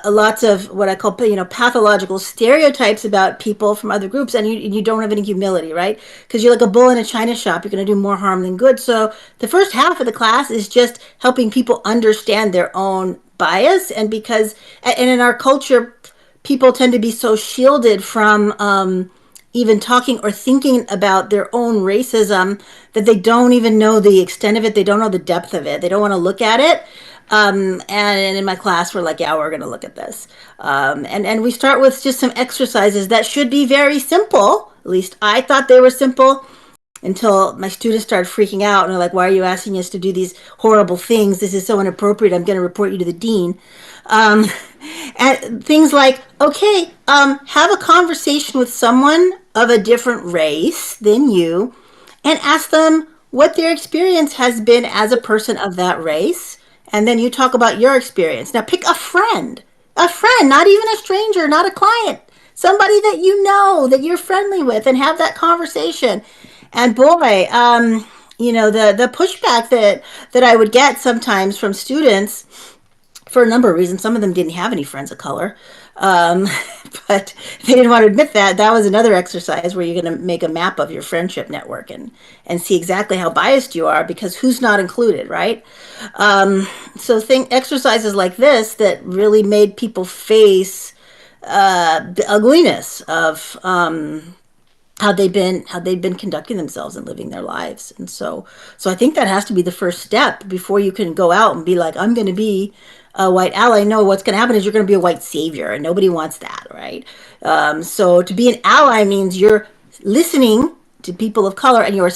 lots of what I call, pathological stereotypes about people from other groups, and you don't have any humility, right? Because you're like a bull in a china shop. You're going to do more harm than good. So the first half of the class is just helping people understand their own bias, and in our culture, people tend to be so shielded from even talking or thinking about their own racism that they don't even know the extent of it. They don't know the depth of it. They don't want to look at it. And in my class, we're like, yeah, we're going to look at this. And we start with just some exercises that should be very simple. At least I thought they were simple until my students started freaking out and they're like, why are you asking us to do these horrible things? This is so inappropriate. I'm going to report you to the dean. Um, and things like, okay, have a conversation with someone of a different race than you and ask them what their experience has been as a person of that race. And then you talk about your experience. Now pick a friend, not even a stranger, not a client, somebody that you know, that you're friendly with, and have that conversation. And boy, the pushback that I would get sometimes from students, for a number of reasons. Some of them didn't have any friends of color, um, but they didn't want to admit that. That was another exercise where you're going to make a map of your friendship network and see exactly how biased you are, because who's not included, right? So think exercises like this that really made people face the ugliness of how they've been conducting themselves and living their lives. And so I think that has to be the first step before you can go out and be like, I'm going to be a white ally. No, what's going to happen is you're going to be a white savior, and nobody wants that, right? So to be an ally means you're listening to people of color, and you're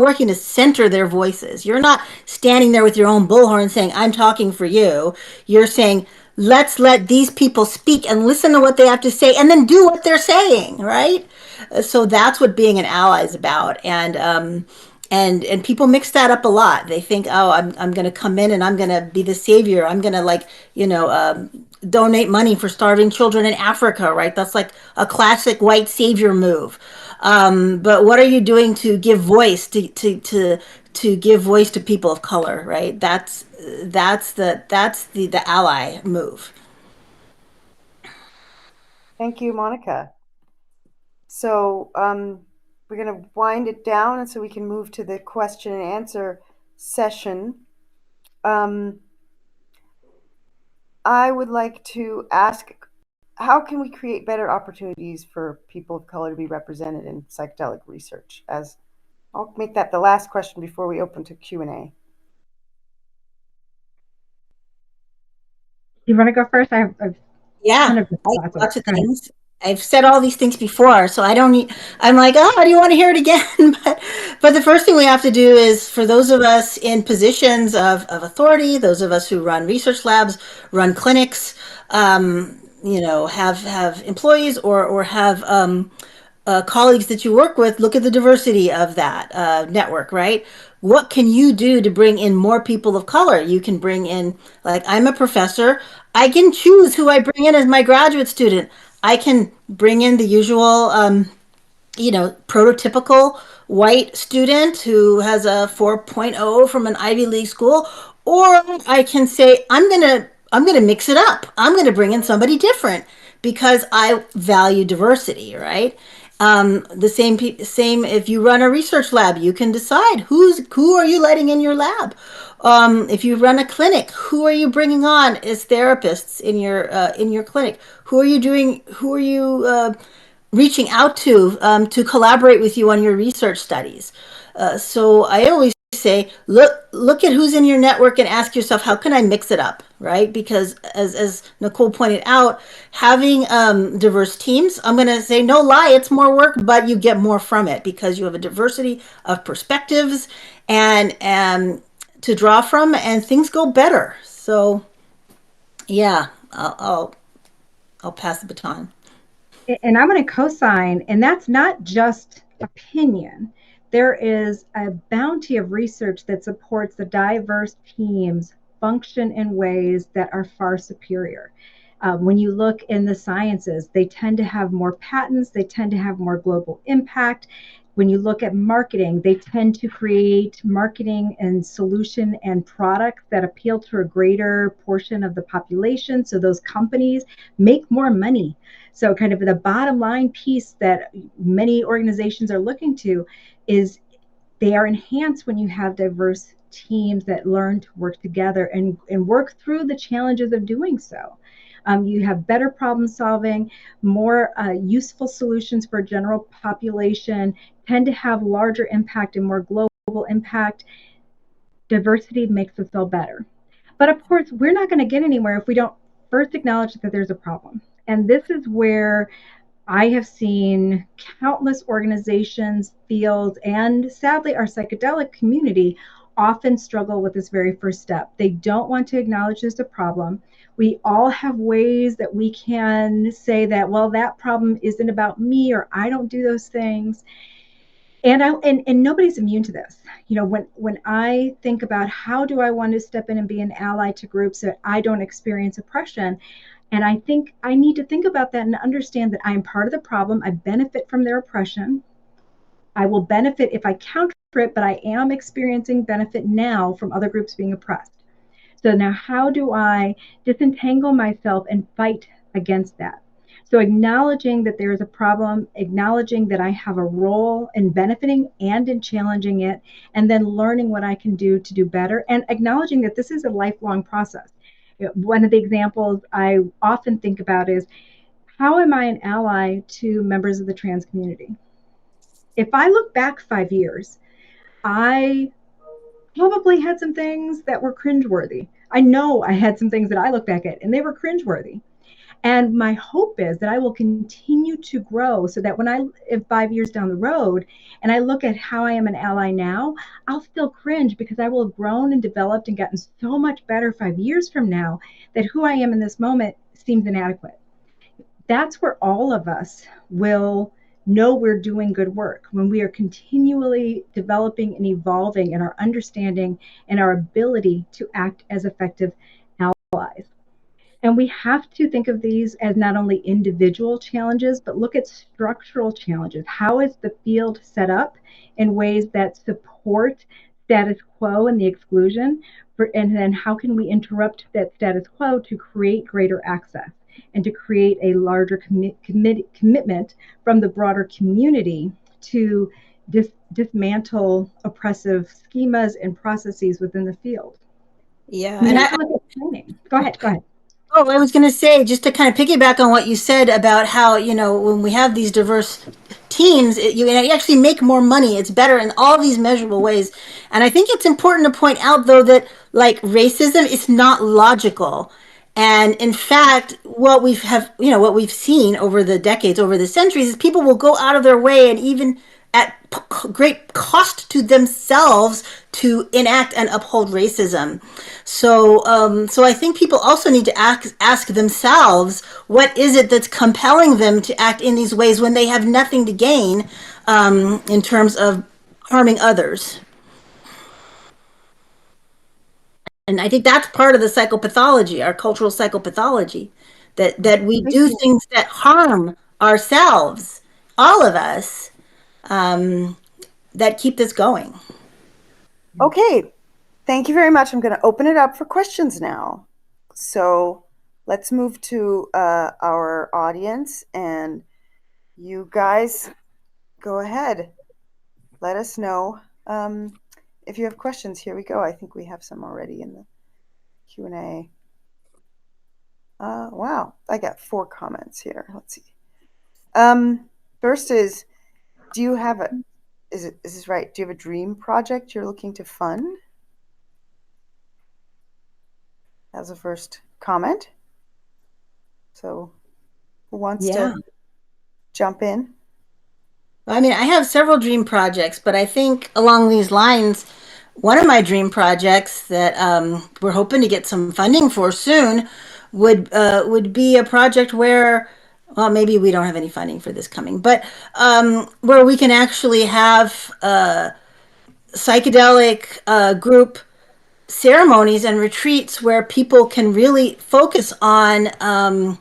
working to center their voices. You're not standing there with your own bullhorn saying, I'm talking for you. You're saying, let's let these people speak and listen to what they have to say and then do what they're saying, right? So that's what being an ally is about. And people mix that up a lot. They think, oh, I'm going to come in and I'm going to be the savior. I'm going to, like, donate money for starving children in Africa, right? That's like a classic white savior move. But what are you doing to give voice to give voice to people of color, right? That's the ally move. Thank you, Monica. So we're going to wind it down, and so we can move to the question and answer session. Um, I would like to ask, how can we create better opportunities for people of color to be represented in psychedelic research? As I'll make that the last question before we open to Q&A. You want to go first? I have a Yeah, ton of I thoughts. lots of Go ahead. things. I've said all these things before, so I don't need. I'm like, oh, do you want to hear it again? But the first thing we have to do is, for those of us in positions of authority, those of us who run research labs, run clinics, have employees or have colleagues that you work with, look at the diversity of that network, right? What can you do to bring in more people of color? You can bring in, like, I'm a professor. I can choose who I bring in as my graduate student. I can bring in the usual, prototypical white student who has a 4.0 from an Ivy League school, or I can say, I'm going to mix it up. I'm going to bring in somebody different because I value diversity, right? The same if you run a research lab, you can decide who are you letting in your lab. If you run a clinic, who are you bringing on as therapists in your clinic? Who are you reaching out to collaborate with you on your research studies? So I always say look at who's in your network and ask yourself, how can I mix it up, right? Because as NiCole pointed out, having diverse teams, I'm going to say no lie, it's more work, but you get more from it because you have a diversity of perspectives and to draw from, and things go better. So yeah, I'll pass the baton. And I'm going to co-sign, and that's not just opinion. There is a bounty of research that supports the diverse teams function in ways that are far superior. When you look in the sciences, they tend to have more patents, they tend to have more global impact. When you look at marketing, they tend to create marketing and solution and products that appeal to a greater portion of the population. So those companies make more money. So, kind of the bottom line piece that many organizations are looking to is they are enhanced when you have diverse teams that learn to work together and work through the challenges of doing so. You have better problem solving, more useful solutions for general population, tend to have larger impact and more global impact. Diversity makes us all better. But of course, we're not going to get anywhere if we don't first acknowledge that there's a problem. And this is where I have seen countless organizations, fields, and sadly, our psychedelic community often struggle with this very first step. They don't want to acknowledge there's a problem. We all have ways that we can say that, well, that problem isn't about me, or I don't do those things. And nobody's immune to this. When I think about how do I want to step in and be an ally to groups that I don't experience oppression, and I think I need to think about that and understand that I am part of the problem. I benefit from their oppression. I will benefit if I counter it, but I am experiencing benefit now from other groups being oppressed. So now, how do I disentangle myself and fight against that? So, acknowledging that there is a problem, acknowledging that I have a role in benefiting and in challenging it, and then learning what I can do to do better, and acknowledging that this is a lifelong process. One of the examples I often think about is, how am I an ally to members of the trans community? If I look back 5 years, I probably had some things that were cringeworthy. I know I had some things that I look back at and they were cringeworthy. And my hope is that I will continue to grow so that when I, if 5 years down the road, and I look at how I am an ally now, I'll still cringe because I will have grown and developed and gotten so much better 5 years from now that who I am in this moment seems inadequate. That's where all of us will know we're doing good work when we are continually developing and evolving in our understanding and our ability to act as effective allies. And we have to think of these as not only individual challenges, but look at structural challenges. How is the field set up in ways that support status quo and the exclusion? And then how can we interrupt that status quo to create greater access and to create a larger commitment from the broader community to dismantle oppressive schemas and processes within the field? Yeah, And and that's what it's training. Go ahead, go ahead. oh, I was going to say, just to kind of piggyback on what you said about how, when we have these diverse teams, you actually make more money. It's better in all these measurable ways. And I think it's important to point out, though, that like racism is not logical. And in fact, what we've seen over the decades, over the centuries, is people will go out of their way and even at great cost to themselves to enact and uphold racism. So I think people also need to ask themselves, what is it that's compelling them to act in these ways when they have nothing to gain in terms of harming others? And I think that's part of the psychopathology, our cultural psychopathology, that we do things that harm ourselves, all of us, that keep this going. Okay, thank you very much. I'm going to open it up for questions now. So let's move to our audience, and you guys go ahead. Let us know if you have questions. Here we go. I think we have some already in the Q&A. Wow, I got 4 comments here. Let's see. First is, do you have a, is this right? Do you have a dream project you're looking to fund? That's the first comment. So who wants Yeah. to jump in? I mean, I have several dream projects, but I think along these lines, one of my dream projects that we're hoping to get some funding for soon would be a project where, well, maybe we don't have any funding for this coming, but where we can actually have psychedelic group ceremonies and retreats where people can really focus on, on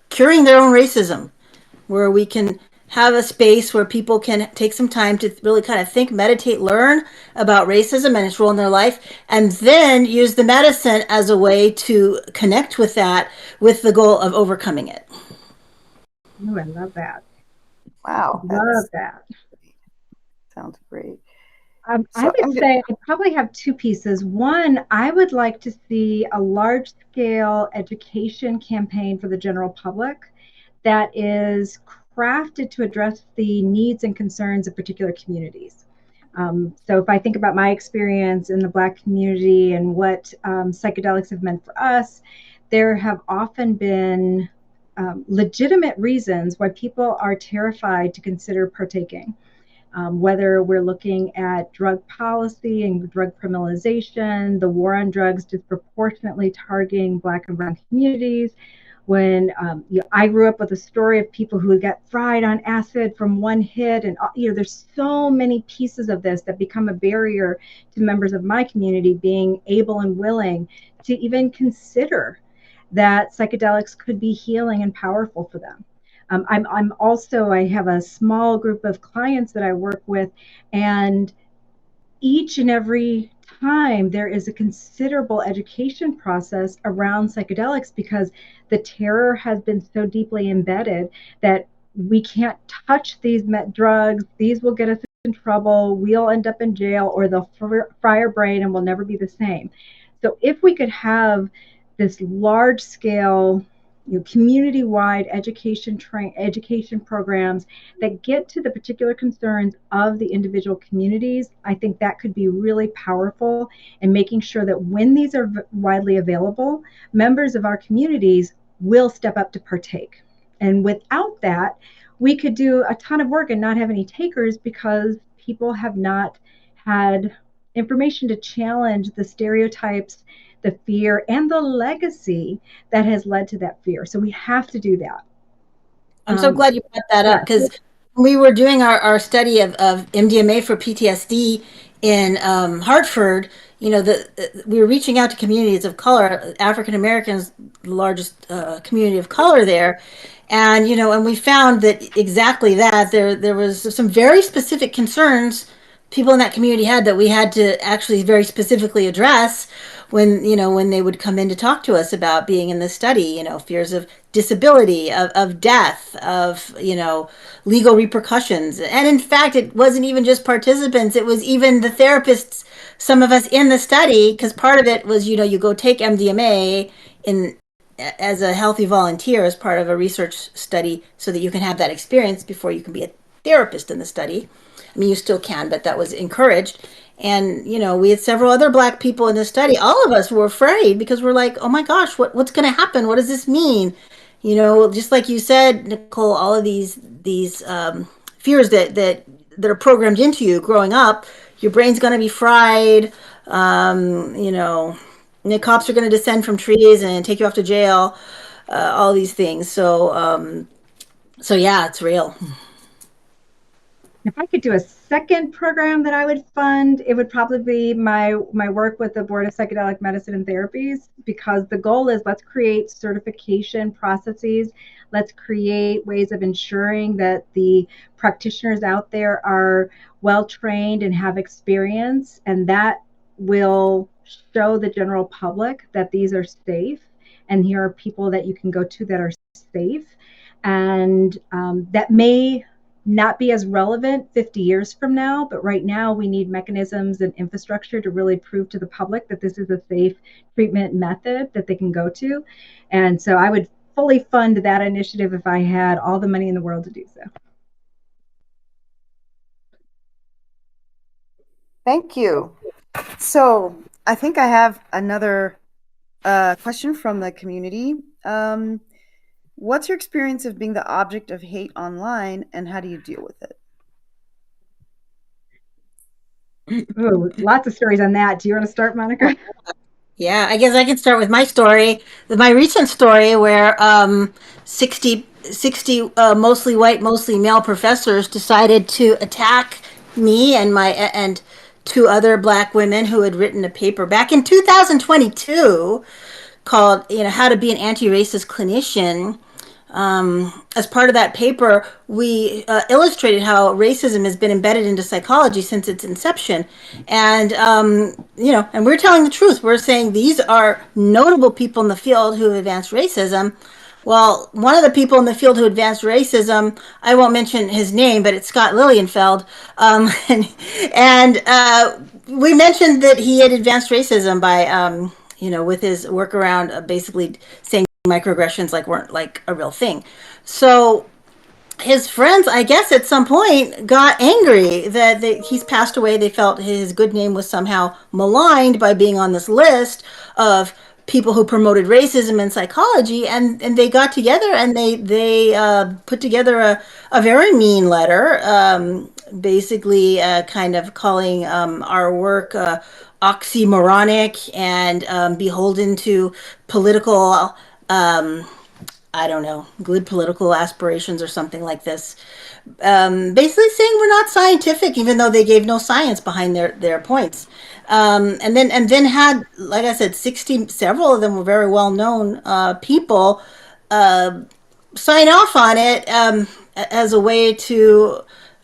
curing their own racism, where we can have a space where people can take some time to really kind of think, meditate, learn about racism and its role in their life, and then use the medicine as a way to connect with that with the goal of overcoming it. Oh, I love that. Wow, Love that. Sounds great. I would say I probably have 2 pieces. One, I would like to see a large scale education campaign for the general public that is crafted to address the needs and concerns of particular communities. So if I think about my experience in the Black community and what psychedelics have meant for us, there have often been legitimate reasons why people are terrified to consider partaking. Whether we're looking at drug policy and drug criminalization, the war on drugs disproportionately targeting Black and Brown communities. When I grew up with a story of people who got fried on acid from one hit, and there's so many pieces of this that become a barrier to members of my community being able and willing to even consider that psychedelics could be healing and powerful for them. I'm also, I have a small group of clients that I work with, and each and every time there is a considerable education process around psychedelics because the terror has been so deeply embedded that we can't touch these drugs. These will get us in trouble. We'll end up in jail, or they'll fry our brain and we'll never be the same. So if we could have this large scale, community-wide education programs that get to the particular concerns of the individual communities, I think that could be really powerful in making sure that when these are widely available, members of our communities will step up to partake. And without that, we could do a ton of work and not have any takers because people have not had information to challenge the stereotypes, the fear, and the legacy that has led to that fear. So we have to do that. I'm so glad you brought that up, because we were doing our study of MDMA for PTSD in Hartford. We were reaching out to communities of color. African Americans, the largest community of color there, and we found that exactly that there was some very specific concerns people in that community had that we had to actually very specifically address when they would come in to talk to us about being in the study, fears of disability, of death, of legal repercussions. And in fact, it wasn't even just participants, it was even the therapists, some of us in the study, because part of it was you go take MDMA in as a healthy volunteer as part of a research study so that you can have that experience before you can be a therapist in the study. I mean, you still can, but that was encouraged. And, we had several other Black people in the study. All of us were afraid because we're like, oh my gosh, what's going to happen? What does this mean? Just like you said, NiCole, all of these fears that are programmed into you growing up, your brain's going to be fried. The cops are going to descend from trees and take you off to jail. All these things. So yeah, it's real. If I could do a second program that I would fund, it would probably be my work with the Board of Psychedelic Medicine and Therapies, because the goal is, let's create certification processes. Let's create ways of ensuring that the practitioners out there are well trained and have experience, and that will show the general public that these are safe, and here are people that you can go to that are safe. And that may not be as relevant 50 years from now, but right now we need mechanisms and infrastructure to really prove to the public that this is a safe treatment method that they can go to. And so I would fully fund that initiative if I had all the money in the world to do so. Thank you. So I think I have another question from the community. What's your experience of being the object of hate online, and how do you deal with it? Ooh, lots of stories on that. Do you want to start, Monica? Yeah, I guess I can start with my story, my recent story where 60 mostly white, mostly male professors decided to attack me and two other black women who had written a paper back in 2022 called, How to Be an Anti-Racist Clinician. As part of that paper, we illustrated how racism has been embedded into psychology since its inception. And, and we're telling the truth. We're saying these are notable people in the field who have advanced racism. Well, one of the people in the field who advanced racism, I won't mention his name, but it's Scott Lilienfeld. And we mentioned that he had advanced racism by, with his work around basically saying microaggressions weren't like a real thing. So his friends, I guess, at some point got angry that he's passed away. They felt his good name was somehow maligned by being on this list of people who promoted racism in psychology, and they got together and they put together a very mean letter, basically kind of calling our work oxymoronic and beholden to political I don't know, good political aspirations or something like this. Basically saying we're not scientific, even though they gave no science behind their points. And then had, like I said, 60, several of them were very well known people sign off on it as a way to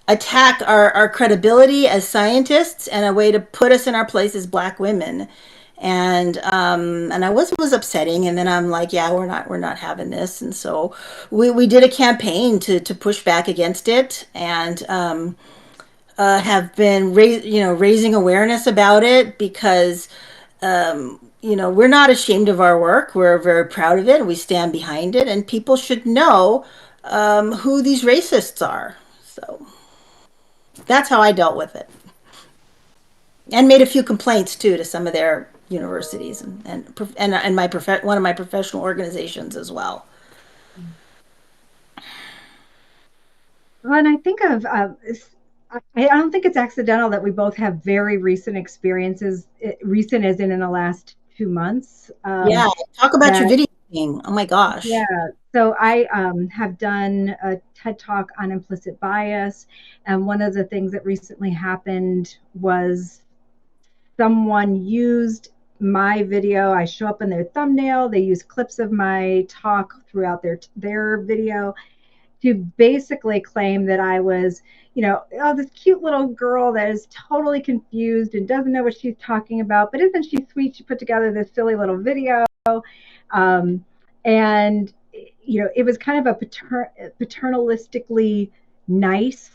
attack our credibility as scientists and a way to put us in our place as black women. And I was upsetting, and then I'm like, yeah, we're not having this. And so we did a campaign to push back against it, and have been raising awareness about it because we're not ashamed of our work. We're very proud of it. We stand behind it, and people should know who these racists are. So that's how I dealt with it, and made a few complaints too to some of their universities and one of my professional organizations as well. Well, and I think of, I don't think it's accidental that we both have very recent experiences, recent as in the last 2 months. Yeah, talk about your That, video game. Oh my gosh. yeah. So I have done a TED talk on implicit bias. And one of the things that recently happened was someone used my video. I show up in their thumbnail. They use clips of my talk throughout their video to basically claim that I was, oh, this cute little girl that is totally confused and doesn't know what she's talking about. But isn't she sweet? She put together this silly little video. Um, and, it was kind of a paternalistically nice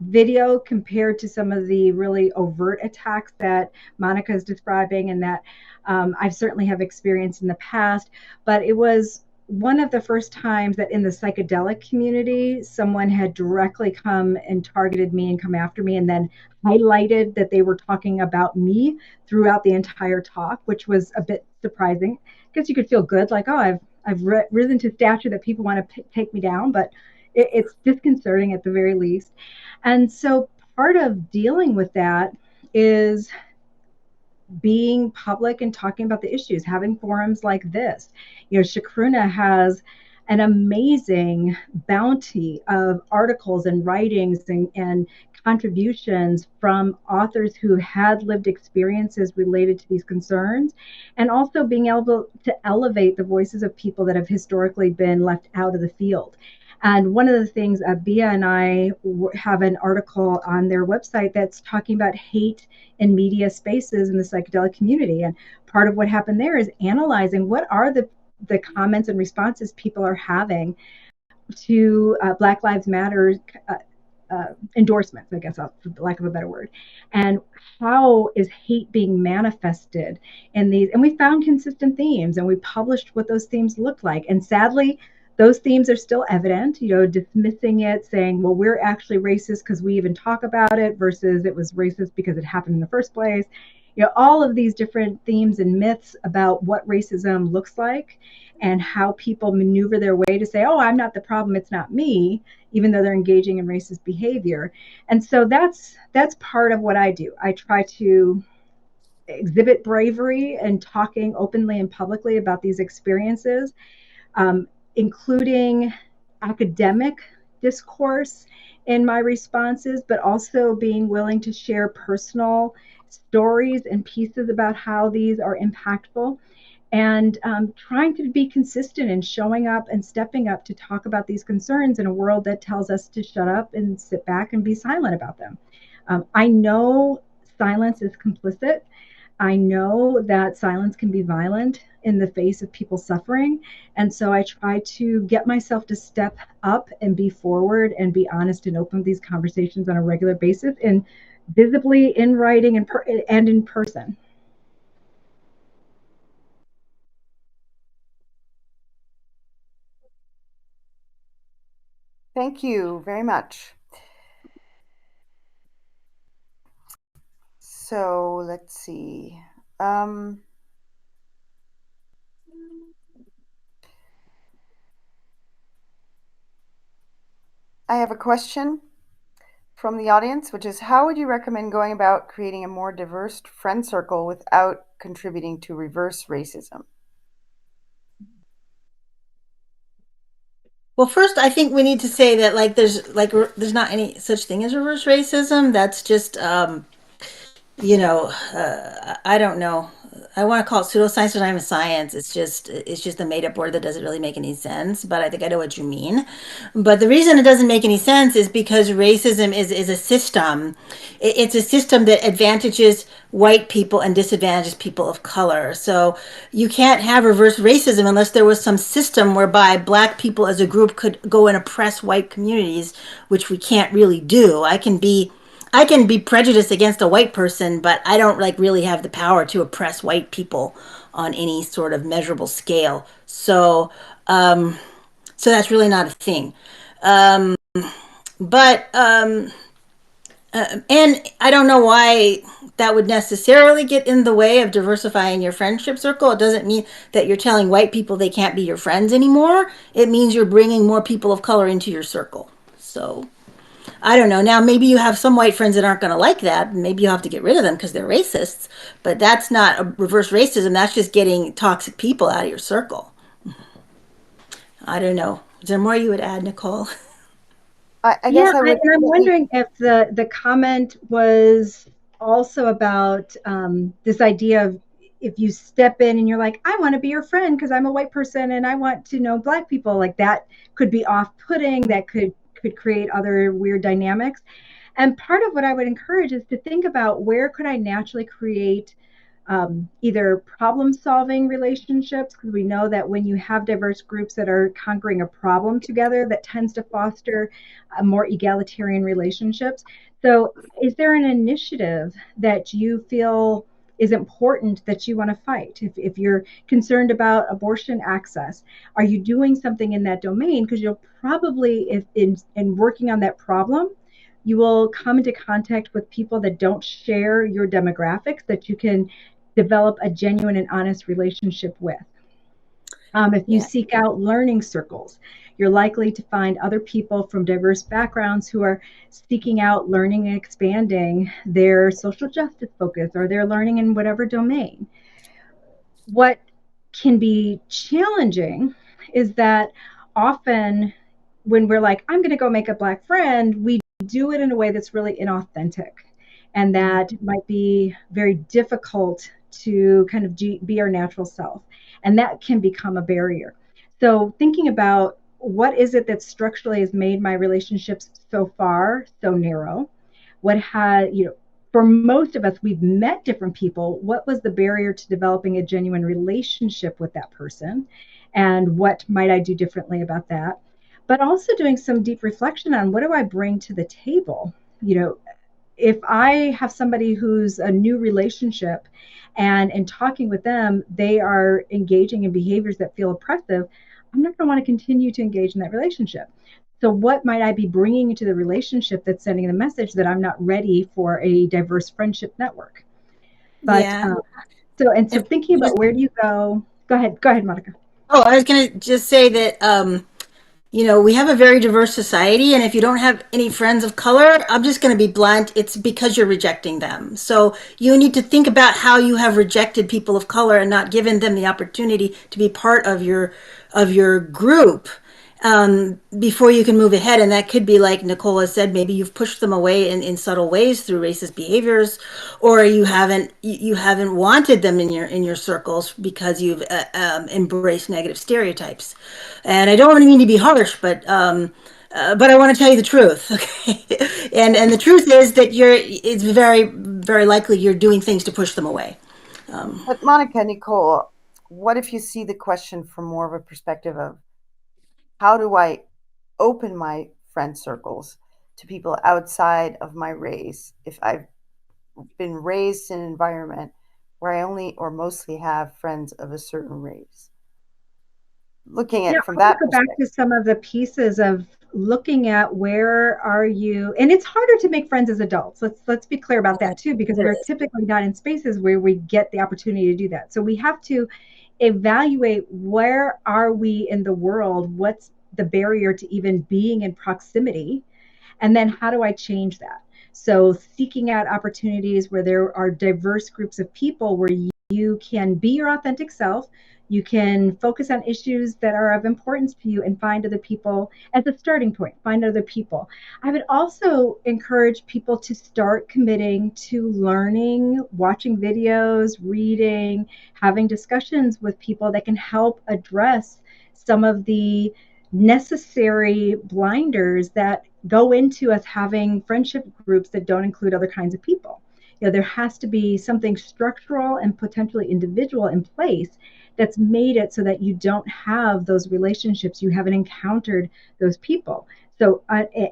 video compared to some of the really overt attacks that Monica is describing and that I've certainly have experienced in the past. But it was one of the first times that in the psychedelic community, someone had directly come and targeted me and come after me and then highlighted that they were talking about me throughout the entire talk, which was a bit surprising. Because you could feel good, like, oh, I've risen to stature that people want to take me down, but it's disconcerting at the very least. And so part of dealing with that is being public and talking about the issues, having forums like this. Chacruna has an amazing bounty of articles and writings and contributions from authors who had lived experiences related to these concerns, and also being able to elevate the voices of people that have historically been left out of the field. And one of the things, Bia and I have an article on their website that's talking about hate in media spaces in the psychedelic community. And part of what happened there is analyzing what are the comments and responses people are having to Black Lives Matter endorsements, I guess, for lack of a better word. And how is hate being manifested in these? And we found consistent themes, and we published what those themes looked like. And sadly, those themes are still evident, dismissing it, saying, well, we're actually racist because we even talk about it, versus it was racist because it happened in the first place. All of these different themes and myths about what racism looks like and how people maneuver their way to say, oh, I'm not the problem, it's not me, even though they're engaging in racist behavior. And so that's part of what I do. I try to exhibit bravery and talking openly and publicly about these experiences, including academic discourse in my responses, but also being willing to share personal stories and pieces about how these are impactful, and trying to be consistent and showing up and stepping up to talk about these concerns in a world that tells us to shut up and sit back and be silent about them. I know silence is complicit. I know that silence can be violent in the face of people suffering. And so I try to get myself to step up and be forward and be honest and open with these conversations on a regular basis, and visibly in writing and in person. Thank you very much. So let's see. Um, I have a question from the audience, which is, how would you recommend going about creating a more diverse friend circle without contributing to reverse racism? Well, first, I think we need to say that there's not any such thing as reverse racism. That's just I don't know. I want to call it pseudoscience, but I'm a science. It's just a made up word that doesn't really make any sense. But I think I know what you mean. But the reason it doesn't make any sense is because racism is a system. It's a system that advantages white people and disadvantages people of color. So you can't have reverse racism unless there was some system whereby black people as a group could go and oppress white communities, which we can't really do. I can be prejudiced against a white person, but I don't like really have the power to oppress white people on any sort of measurable scale. So that's really not a thing. Um, but and I don't know why that would necessarily get in the way of diversifying your friendship circle. It doesn't mean that you're telling white people they can't be your friends anymore. It means you're bringing more people of color into your circle. So I don't know. Now, maybe you have some white friends that aren't going to like that. Maybe you have to get rid of them because they're racists. But that's not a reverse racism. That's just getting toxic people out of your circle. I don't know. Is there more you would add, NiCole? I Yeah, guess I would and I'm say, wondering if the comment was also about this idea of, if you step in and you're like, I want to be your friend because I'm a white person and I want to know black people, like that could be off-putting, that could create other weird dynamics. And part of what I would encourage is to think about, where could I naturally create either problem solving relationships, because we know that when you have diverse groups that are conquering a problem together, that tends to foster more egalitarian relationships. So is there an initiative that you feel is important that you want to fight? If you're concerned about abortion access, are you doing something in that domain? Because you'll probably, if in working on that problem, you will come into contact with people that don't share your demographics, that you can develop a genuine and honest relationship with. If you Yeah. seek out learning circles, you're likely to find other people from diverse backgrounds who are seeking out learning and expanding their social justice focus, or their learning in whatever domain. What can be challenging is that often when we're like, I'm going to go make a black friend, we do it in a way that's really inauthentic, and that might be very difficult to kind of be our natural self. And that can become a barrier. So thinking about, what is it that structurally has made my relationships so far so narrow? What had, for most of us, we've met different people. What was the barrier to developing a genuine relationship with that person? And what might I do differently about that? but also doing some deep reflection on what do I bring to the table. You know, if I have somebody who's a new relationship and in talking with them, they are engaging in behaviors that feel oppressive, I'm not going to want to continue to engage in that relationship. So, what might I be bringing into the relationship that's sending the message that I'm not ready for a diverse friendship network? But Yeah. so And thinking about where do you go? Go ahead, Monica. oh, I was going to just say that we have a very diverse society, and if you don't have any friends of color, I'm just going to be blunt. It's because you're rejecting them. So you need to think about how you have rejected people of color and not given them the opportunity to be part of your group before you can move ahead. And that could be like Nicola said, maybe you've pushed them away in subtle ways through racist behaviors, or you haven't wanted them in your circles because you've embraced negative stereotypes. And I don't mean to be harsh, but I want to tell you the truth, okay? And the truth is that it's very likely you're doing things to push them away. But Monica, Nicole, what if you see the question from more of a perspective of how do I open my friend circles to people outside of my race if I've been raised in an environment where I only or mostly have friends of a certain race? Looking at Yeah, it from I want to that go back to perspective. some of the pieces of looking at where are you, and it's harder to make friends as adults. Let's be clear about that too, because It we're is. typically not in spaces where we get the opportunity to do that. So we have to evaluate where are we in the world, what's the barrier to even being in proximity, and then how do I change that? So seeking out opportunities where there are diverse groups of people where you can be your authentic self, you can focus on issues that are of importance to you and find other people as a starting point, find other people. I would also encourage people to start committing to learning, watching videos, reading, having discussions with people that can help address some of the necessary blinders that go into us having friendship groups that don't include other kinds of people. There has to be something structural and potentially individual in place that's made it so that you don't have those relationships, you haven't encountered those people. So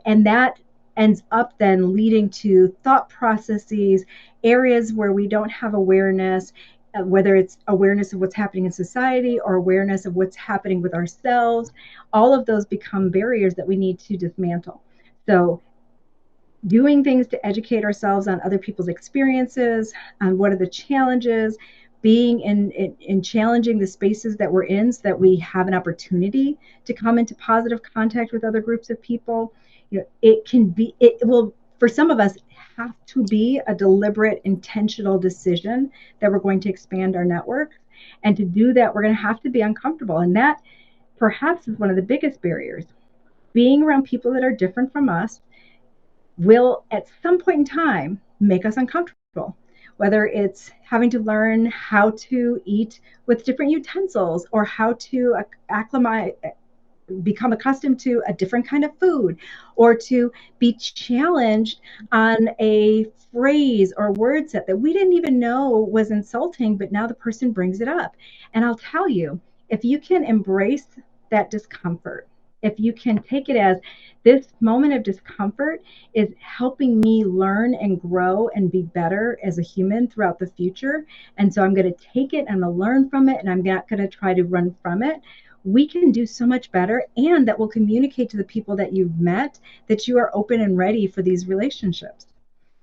and that ends up then leading to thought processes, areas where we don't have awareness, whether it's awareness of what's happening in society or awareness of what's happening with ourselves. All of those become barriers that we need to dismantle. So doing things to educate ourselves on other people's experiences, on what are the challenges, being in challenging the spaces that we're in so that we have an opportunity to come into positive contact with other groups of people. It will, for some of us, have to be a deliberate, intentional decision that we're going to expand our network. And to do that, we're going to have to be uncomfortable. And that perhaps is one of the biggest barriers. Being around people that are different from us will at some point in time make us uncomfortable. Whether it's having to learn how to eat with different utensils or how to acclimate, become accustomed to a different kind of food, or to be challenged on a phrase or word set that we didn't even know was insulting, but now the person brings it up. And I'll tell you, if you can embrace that discomfort, if you can take it as this moment of discomfort is helping me learn and grow and be better as a human throughout the future. And so I'm going to take it, I'm going to learn from it, and I'm not going to try to run from it. We can do so much better, and that will communicate to the people that you've met that you are open and ready for these relationships.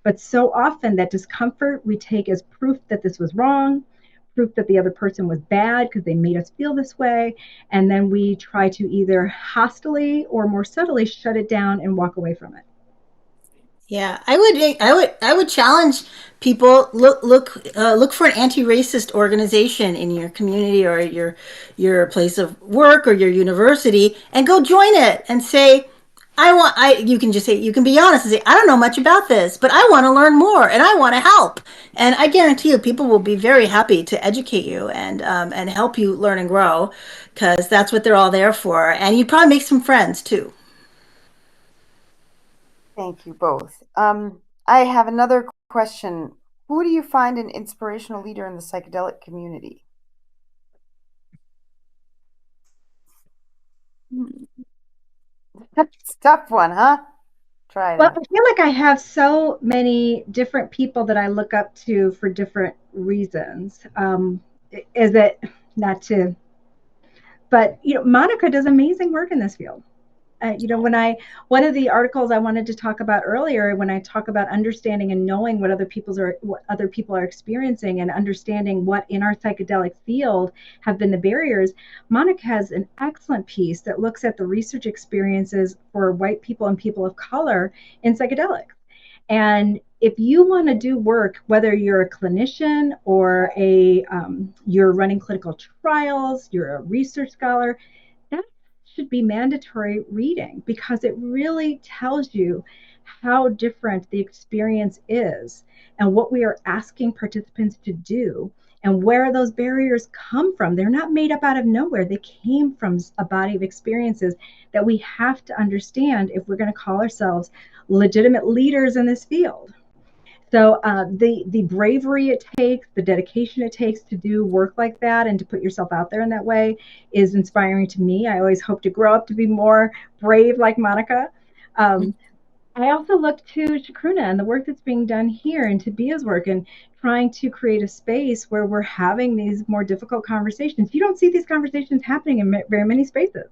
But so often that discomfort we take as proof that this was wrong, proof that the other person was bad because they made us feel this way, and then we try to either hostilely or more subtly shut it down and walk away from it. Yeah, I would challenge people, look for an anti-racist organization in your community or your place of work or your university, and go join it and say, I you can just say, you can be honest and say, I don't know much about this, but I want to learn more and I want to help. And I guarantee you people will be very happy to educate you and help you learn and grow, because that's what they're all there for. And you probably make some friends too. Thank you both. I have another question. Who do you find an inspirational leader in the psychedelic community? It's a tough one, huh? Try Well, to. I feel like I have so many different people that I look up to for different reasons. Is it not to, but Monica does amazing work in this field. When one of the articles I wanted to talk about earlier, when I talk about understanding and knowing what other people are experiencing and understanding what in our psychedelic field have been the barriers, Monica has an excellent piece that looks at the research experiences for white people and people of color in psychedelics. And if you want to do work, whether you're a clinician or you're running clinical trials, you're a research scholar, that should be mandatory reading because it really tells you how different the experience is and what we are asking participants to do and where those barriers come from. They're not made up out of nowhere. They came from a body of experiences that we have to understand if we're going to call ourselves legitimate leaders in this field. So the bravery it takes, the dedication it takes to do work like that and to put yourself out there in that way is inspiring to me. I always hope to grow up to be more brave like Monica. Um, I also look to Chacruna and the work that's being done here and to Bia's work and trying to create a space where we're having these more difficult conversations. You don't see these conversations happening in very many spaces.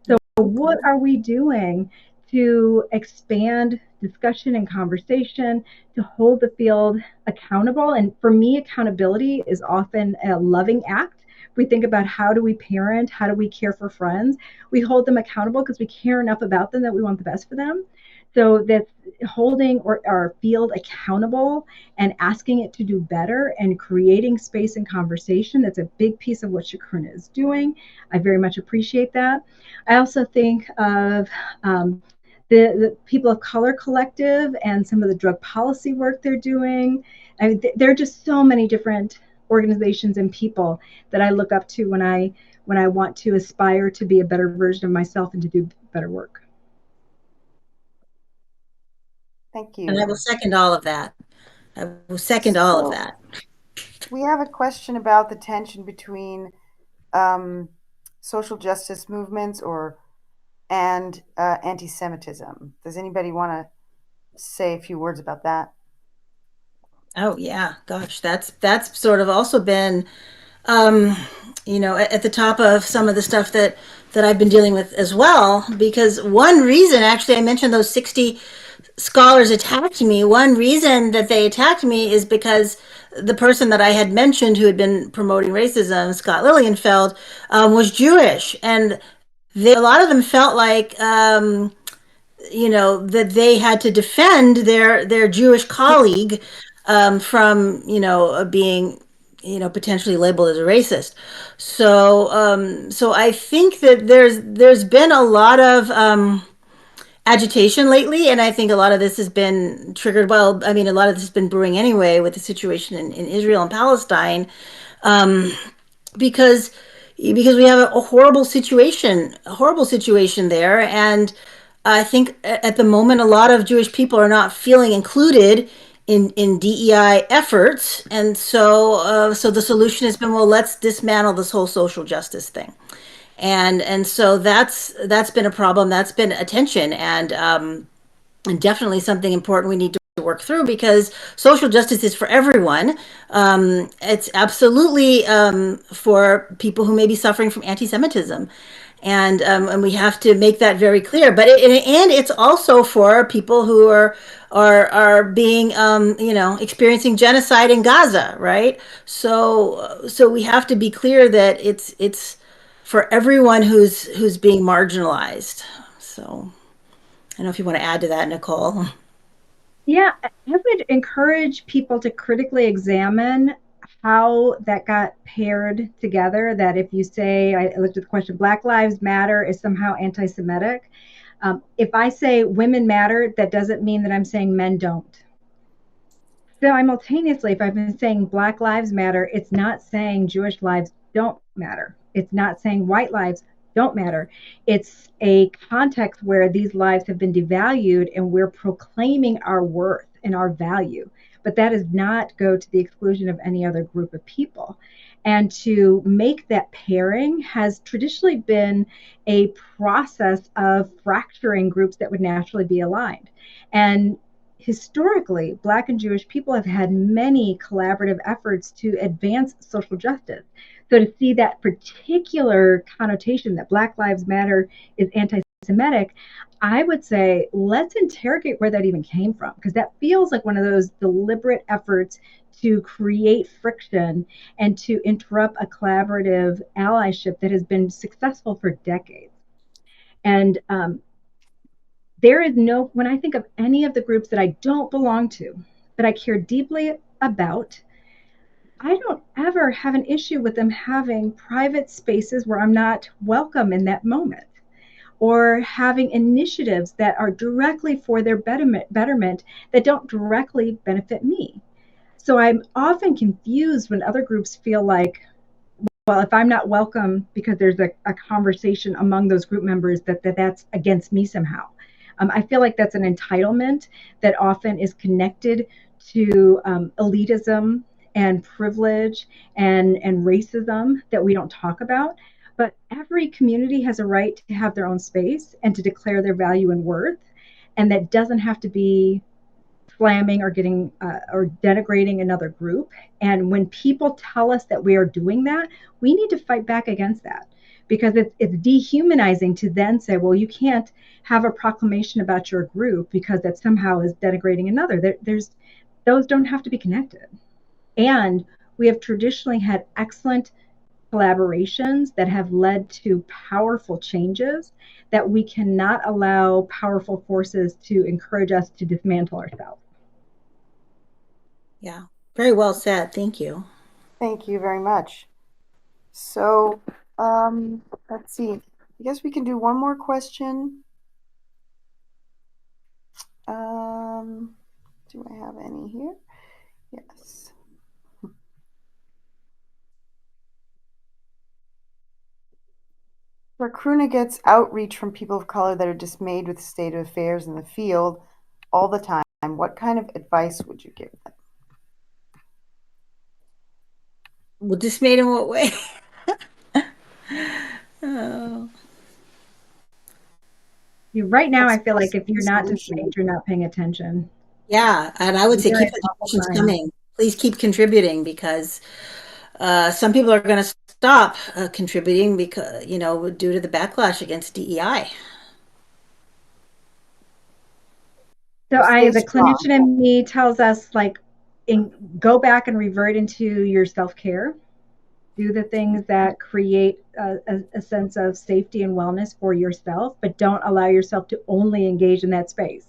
So what are we doing to expand discussion and conversation, to hold the field accountable? And for me, accountability is often a loving act. We think about how do we parent, how do we care for friends? We hold them accountable because we care enough about them that we want the best for them. So that's holding our field accountable and asking it to do better and creating space and conversation. That's a big piece of what Chacruna is doing. I very much appreciate that. I also think of the People of Color Collective and some of the drug policy work they're doing. I mean, there are just so many different organizations and people that I look up to when I want to aspire to be a better version of myself and to do better work. Thank And I you. will second all of that. I will second all of So that. we have a question about the tension between um, social justice movements or and anti-Semitism. Does anybody want to say a few words about that? Oh yeah, gosh, that's sort of also been um, at the top of some of the stuff that I've been dealing with as well. Because one reason, actually, I mentioned those 60 scholars attacked me. One reason that they attacked me is because the person that I had mentioned who had been promoting racism, Scott Lilienfeld, was Jewish, and a lot of them felt like that they had to defend their Jewish colleague from being potentially labeled as a racist. So I think that there's been a lot of agitation lately, and I think a lot of this has been triggered. Well, I mean, a lot of this has been brewing anyway with the situation in Israel and Palestine, because we have a horrible situation there, and I think at the moment a lot of Jewish people are not feeling included in DEI efforts, and so the solution has been, well, let's dismantle this whole social justice thing, and so that's been a problem, that's been a tension, and definitely something important we need to work through, because social justice is for everyone. It's absolutely for people who may be suffering from anti-Semitism, and we have to make that very clear. But and it's also for people who are being experiencing genocide in Gaza, right? So we have to be clear that it's for everyone who's being marginalized. So I don't know if you want to add to that, NiCole. Yeah, I would encourage people to critically examine how that got paired together. That if you say, I looked at the question, Black Lives Matter is somehow anti Semitic. If I say women matter, that doesn't mean that I'm saying men don't. Simultaneously, if I've been saying Black Lives Matter, it's not saying Jewish lives don't matter. It's not saying white lives don't matter. It's a context where these lives have been devalued and we're proclaiming our worth and our value but that does not go to the exclusion of any other group of people. And to make that pairing has traditionally been a process of fracturing groups that would naturally be aligned. And historically, Black and Jewish people have had many collaborative efforts to advance social justice. So to see that particular connotation that Black Lives Matter is anti-Semitic, I would say let's interrogate where that even came from, because that feels like one of those deliberate efforts to create friction and to interrupt a collaborative allyship that has been successful for decades. And there is no, when I think of any of the groups that I don't belong to, that I care deeply about, I don't ever have an issue with them having private spaces where I'm not welcome in that moment, or having initiatives that are directly for their betterment that don't directly benefit me. So I'm often confused when other groups feel like, well, if I'm not welcome because there's a conversation among those group members that's against me somehow. I feel like that's an entitlement that often is connected to elitism and privilege and racism that we don't talk about. But every community has a right to have their own space and to declare their value and worth. And that doesn't have to be slamming or getting or denigrating another group. And when people tell us that we are doing that, we need to fight back against that, because it's dehumanizing to then say, well, you can't have a proclamation about your group because that somehow is denigrating another. There's those don't have to be connected. And we have traditionally had excellent collaborations that have led to powerful changes that we cannot allow powerful forces to encourage us to dismantle ourselves. Yeah, very well said. Thank you. Thank you very much. So, let's see. I guess we can do one more question. Do I have any here? Yes. Chacruna gets outreach from people of color that are dismayed with the state of affairs in the field all the time. What kind of advice would you give them? Well, dismayed in what way? Oh. Right now, What's I feel like if the you're not solution? dismayed, you're not paying attention. Yeah, and I would say You're keep in the awful questions time. coming. Please keep contributing, because some people are going to stop contributing because, due to the backlash against DEI. So So stay the strong. clinician in me tells us like, go back and revert into your self-care. Do the things that create a sense of safety and wellness for yourself, but don't allow yourself to only engage in that space.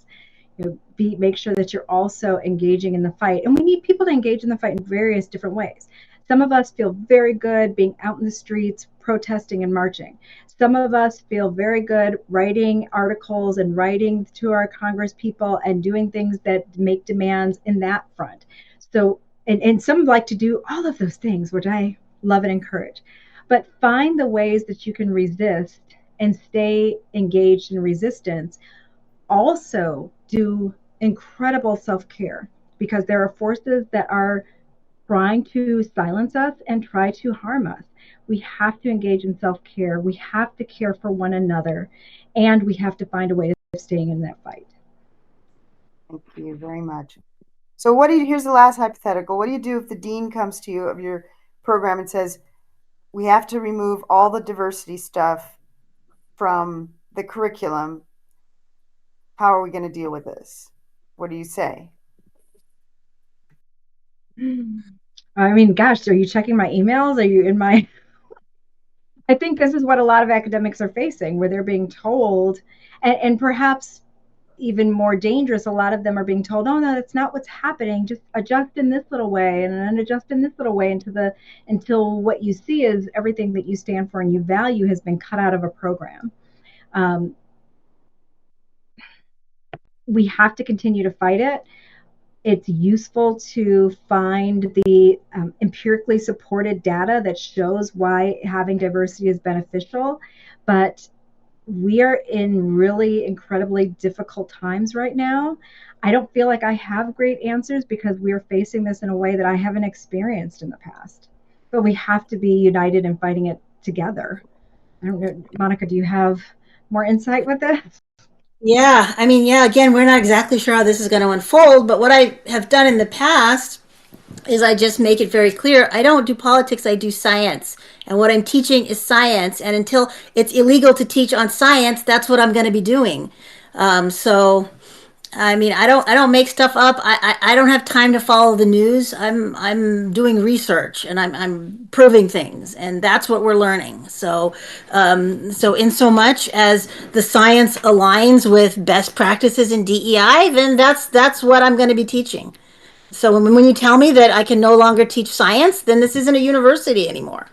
Make sure that you're also engaging in the fight. And we need people to engage in the fight in various different ways. Some of us feel very good being out in the streets, protesting and marching. Some of us feel very good writing articles and writing to our Congress people and doing things that make demands in that front. So, and some like to do all of those things, which I love and encourage. But find the ways that you can resist and stay engaged in resistance. Also, do incredible self care, because there are forces that are trying to silence us and try to harm us. We have to engage in self care. We have to care for one another, and we have to find a way of staying in that fight. Thank you very much. So, what do you? Here's the last hypothetical. What do you do if the dean comes to you of your program and says, "We have to remove all the diversity stuff from the curriculum. How are we going to deal with this?" What do you say? I mean, gosh, are you checking my emails? Are you in my? I think this is what a lot of academics are facing, where they're being told, and perhaps even more dangerous, a lot of them are being told, oh no, that's not what's happening, just adjust in this little way and then adjust in this little way until what you see is everything that you stand for and you value has been cut out of a program. We have to continue to fight it. It's useful to find the empirically supported data that shows why having diversity is beneficial, but we are in really incredibly difficult times right now. I don't feel like I have great answers because we are facing this in a way that I haven't experienced in the past. But we have to be united in fighting it together. I don't know, Monica, do you have more insight with this? Yeah, I mean, yeah, again, we're not exactly sure how this is going to unfold, but what I have done in the past is I just make it very clear I don't do politics, I do science. And what I'm teaching is science. And until it's illegal to teach on science, that's what I'm going to be doing. So I mean, I don't make stuff up. I don't have time to follow the news. I'm doing research and I'm proving things, and that's what we're learning. So in so much as the science aligns with best practices in DEI, then that's what I'm going to be teaching. So when you tell me that I can no longer teach science, then this isn't a university anymore.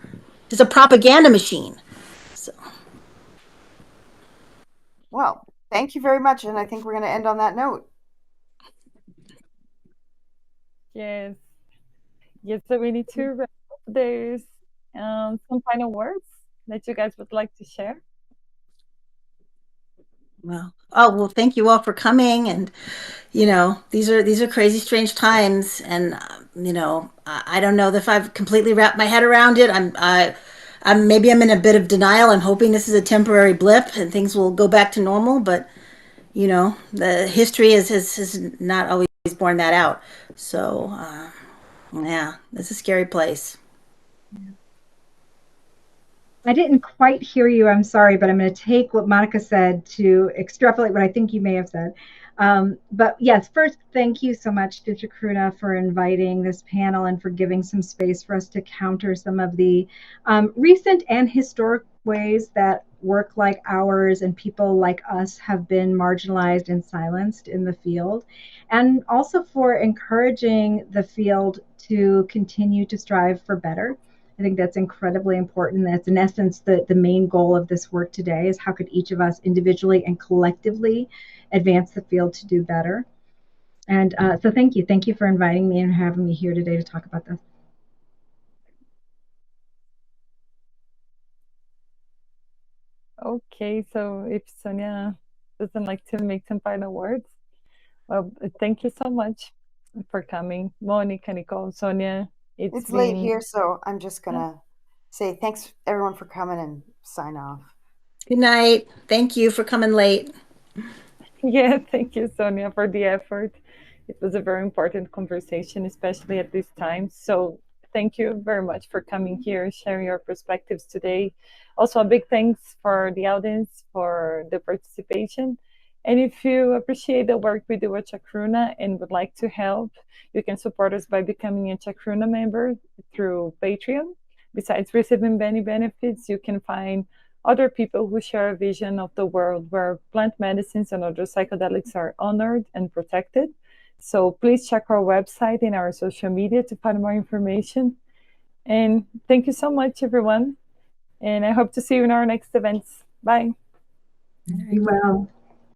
It's a propaganda machine. So Well, thank you very much. And I think we're going to end on that note. Yes. Yes, so we need to wrap up. There's some final words that you guys would like to share. well, thank you all for coming, and these are crazy, strange times, and I don't know if I've completely wrapped my head around it. Maybe I'm in a bit of denial. I'm hoping this is a temporary blip and things will go back to normal, but the history has not always borne that out. So yeah, it's a scary place. I didn't quite hear you. I'm sorry, but I'm going to take what Monica said to extrapolate what I think you may have said. But yes, first, thank you so much to Chacruna for inviting this panel and for giving some space for us to counter some of the recent and historic ways that work like ours and people like us have been marginalized and silenced in the field. And also for encouraging the field to continue to strive for better. I think that's incredibly important. That's in essence the main goal of this work today is how could each of us individually and collectively advance the field to do better. And so thank you. Thank you for inviting me and having me here today to talk about this. Okay, so if Sonia doesn't like to make some final words, well, thank you so much for coming, Monica, NiCole, Sonia. It's It's late been here, so I'm just going to say thanks everyone for coming and sign off. Good night. Thank you for coming late. yeah, thank you, Sonia, for the effort. It was a very important conversation, especially at this time. So thank you very much for coming here, sharing your perspectives today. Also, a big thanks for the audience for the participation. And if you appreciate the work we do at Chacruna and would like to help, you can support us by becoming a Chacruna member through Patreon. Besides receiving many benefits, you can find other people who share a vision of the world where plant medicines and other psychedelics are honored and protected. So please check our website and our social media to find more information. And thank you so much, everyone. And I hope to see you in our next events. Bye. Be well.